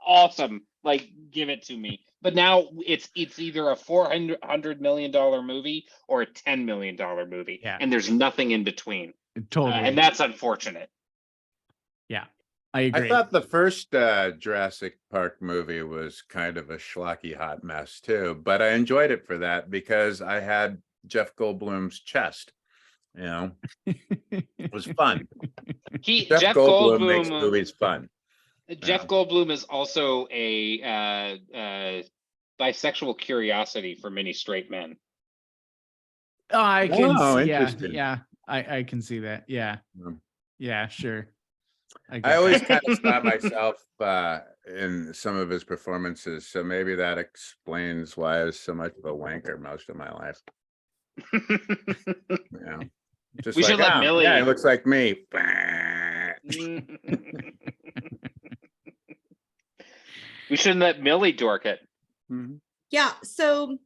awesome. Like, give it to me. But now it's either a $400 million movie or a $10 million movie. Yeah. And there's nothing in between. Totally. And that's unfortunate. Yeah, I agree. I thought the first Jurassic Park movie was kind of a schlocky hot mess too, but I enjoyed it for that because I had Jeff Goldblum's chest. It was fun. Jeff Goldblum makes movies fun. Jeff Goldblum is also a bisexual curiosity for many straight men. Oh, I can see. Interesting. Yeah. I can see that. Yeah. Yeah, sure. I always kind of saw myself in some of his performances, so maybe that explains why I was so much of a wanker most of my life. Just we should let Millie. Yeah, it looks like me. We shouldn't let Millie dork it. Yeah, so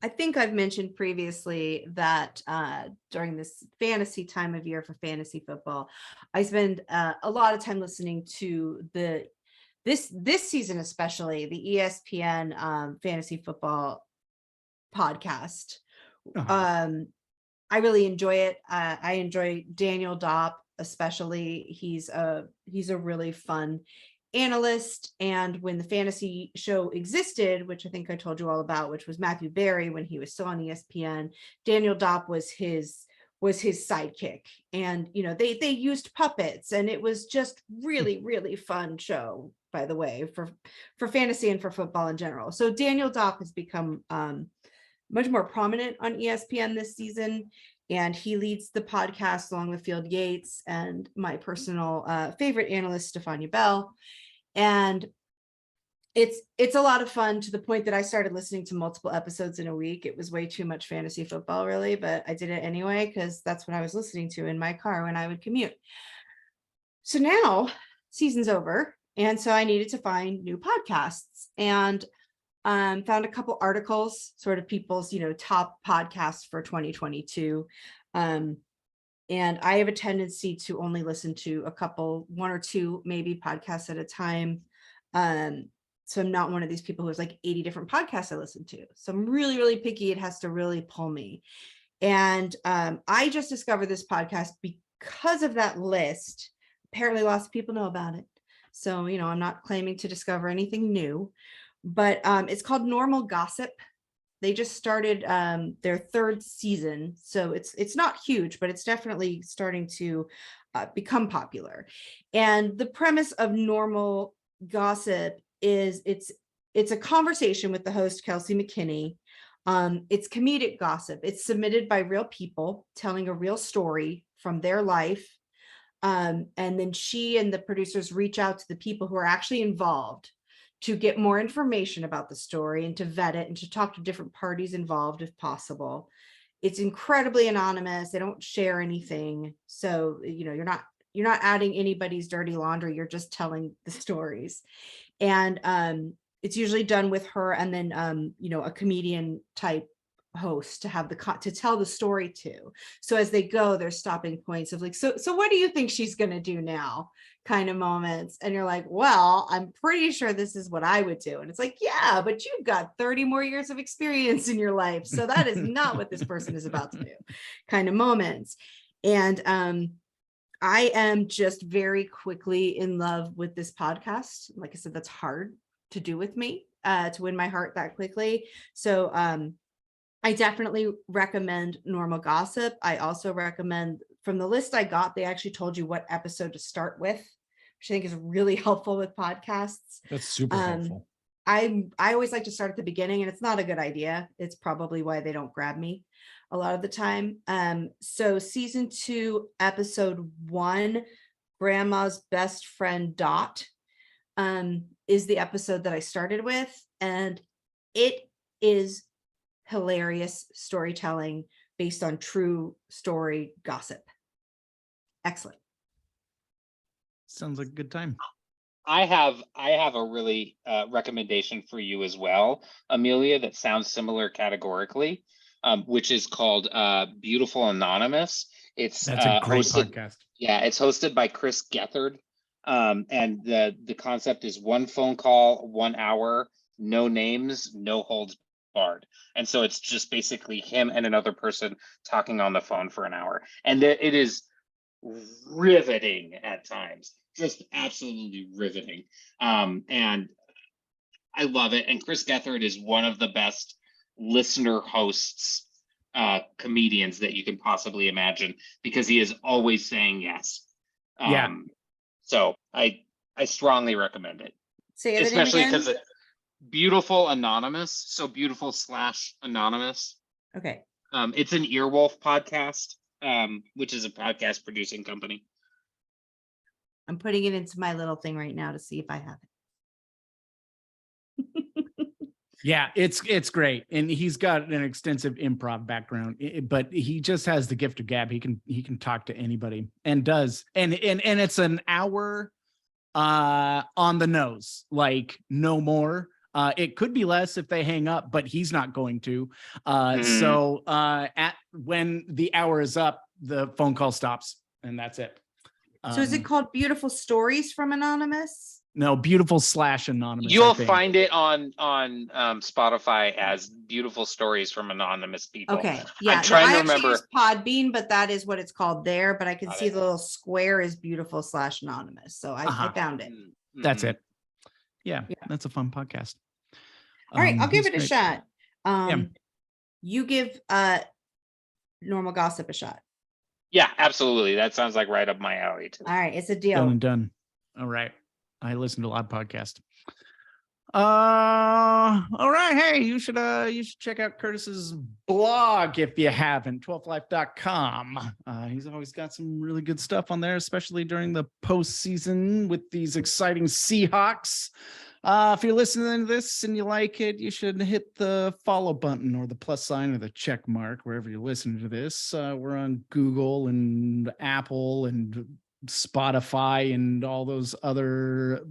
I think I've mentioned previously that during this fantasy time of year for fantasy football, I spend a lot of time listening to this season, especially the ESPN fantasy football podcast. I really enjoy it. I enjoy Daniel Dopp, especially. He's a really fun analyst. And when the fantasy show existed, which I think I told you all about, which was Matthew Berry when he was still on ESPN, Daniel Dopp was his sidekick. And they used puppets, and it was just really, really fun show, by the way, for fantasy and for football in general. So Daniel Dopp has become much more prominent on ESPN this season, and he leads the podcast along with Field Yates and my personal favorite analyst, Stefania Bell. And it's a lot of fun, to the point that I started listening to multiple episodes in a week. It was way too much fantasy football, really, but I did it anyway because that's what I was listening to in my car when I would commute. So now season's over, and so I needed to find new podcasts, and found a couple articles, sort of people's, top podcasts for 2022. And I have a tendency to only listen to one or two, maybe podcasts at a time. So I'm not one of these people who has like 80 different podcasts I listen to. So I'm really, really picky. It has to really pull me. And I just discovered this podcast because of that list. Apparently lots of people know about it. So, I'm not claiming to discover anything new. But it's called Normal Gossip. They just started their third season, so it's not huge, but it's definitely starting to become popular. And the premise of Normal Gossip is it's a conversation with the host, Kelsey McKinney. It's comedic gossip. It's submitted by real people telling a real story from their life. And then she and the producers reach out to the people who are actually involved to get more information about the story and to vet it and to talk to different parties involved if possible. It's incredibly anonymous. They don't share anything. So, you you're not adding anybody's dirty laundry. You're just telling the stories. And it's usually done with her and then a comedian type host to have to tell the story to. So as they go, there's stopping points of like, so what do you think she's gonna do now? Kind of moments. And you're like, well, I'm pretty sure this is what I would do. And it's like, yeah, but you've got 30 more years of experience in your life. So that is not what this person is about to do, kind of moments. And I am just very quickly in love with this podcast. Like I said, that's hard to do with me, to win my heart that quickly. So I definitely recommend Normal Gossip. I also recommend, from the list I got, they actually told you what episode to start with, which I think is really helpful with podcasts. That's super helpful. I always like to start at the beginning, and it's not a good idea. It's probably why they don't grab me a lot of the time. So season 2, episode 1, Grandma's Best Friend Dot, is the episode that I started with, and it is hilarious storytelling based on true story gossip. Excellent. Sounds like a good time. I have a really recommendation for you as well, Amelia, that sounds similar categorically, which is called Beautiful Anonymous. That's a great podcast. Yeah, it's hosted by Chris Gethard. And the concept is 1 phone call, 1 hour, no names, no holds barred. And so it's just basically him and another person talking on the phone for an hour. And it is riveting at times, just absolutely riveting. And I love it. And Chris Gethard is one of the best listener hosts, comedians that you can possibly imagine, because he is always saying yes. So I strongly recommend it. Say it especially again. because Beautiful Anonymous, so beautiful / anonymous. Okay. It's an Earwolf podcast, which is a podcast producing company. I'm putting it into my little thing right now to see if I have it. Yeah, it's great, and he's got an extensive improv background, but he just has the gift of gab. He can talk to anybody, and does, and it's an hour on the nose, like no more. It could be less if they hang up, but he's not going to. So when the hour is up, the phone call stops, and that's it. So is it called Beautiful Stories from Anonymous? No, Beautiful / Anonymous. You'll find it on Spotify as Beautiful Stories from Anonymous People. Okay, yeah. I'm trying to actually remember. use Podbean, but that is what it's called there. But I can see the little square is Beautiful / Anonymous. So I found it. That's it. Yeah, that's a fun podcast. All right, I'll give it a shot. Yeah. You give Normal Gossip a shot. Yeah, absolutely. That sounds like right up my alley too. All right, it's a deal. Done and done. All right. I listen to a lot of podcasts. All right. Hey, you should check out Curtis's blog if you haven't, 12life.com. He's always got some really good stuff on there, especially during the postseason with these exciting Seahawks. If you're listening to this and you like it, you should hit the follow button or the plus sign or the check mark wherever you're listening to this. We're on Google and Apple and Spotify and all those other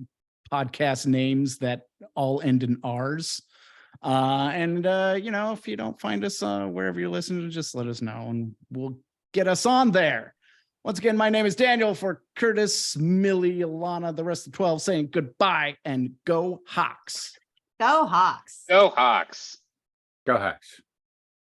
podcast names that all end in R's. If you don't find us wherever you're listening, just let us know and we'll get us on there. Once again, my name is Daniel, for Curtis, Millie, Alana, the rest of 12 saying goodbye and go Hawks. Go Hawks. Go Hawks. Go Hawks.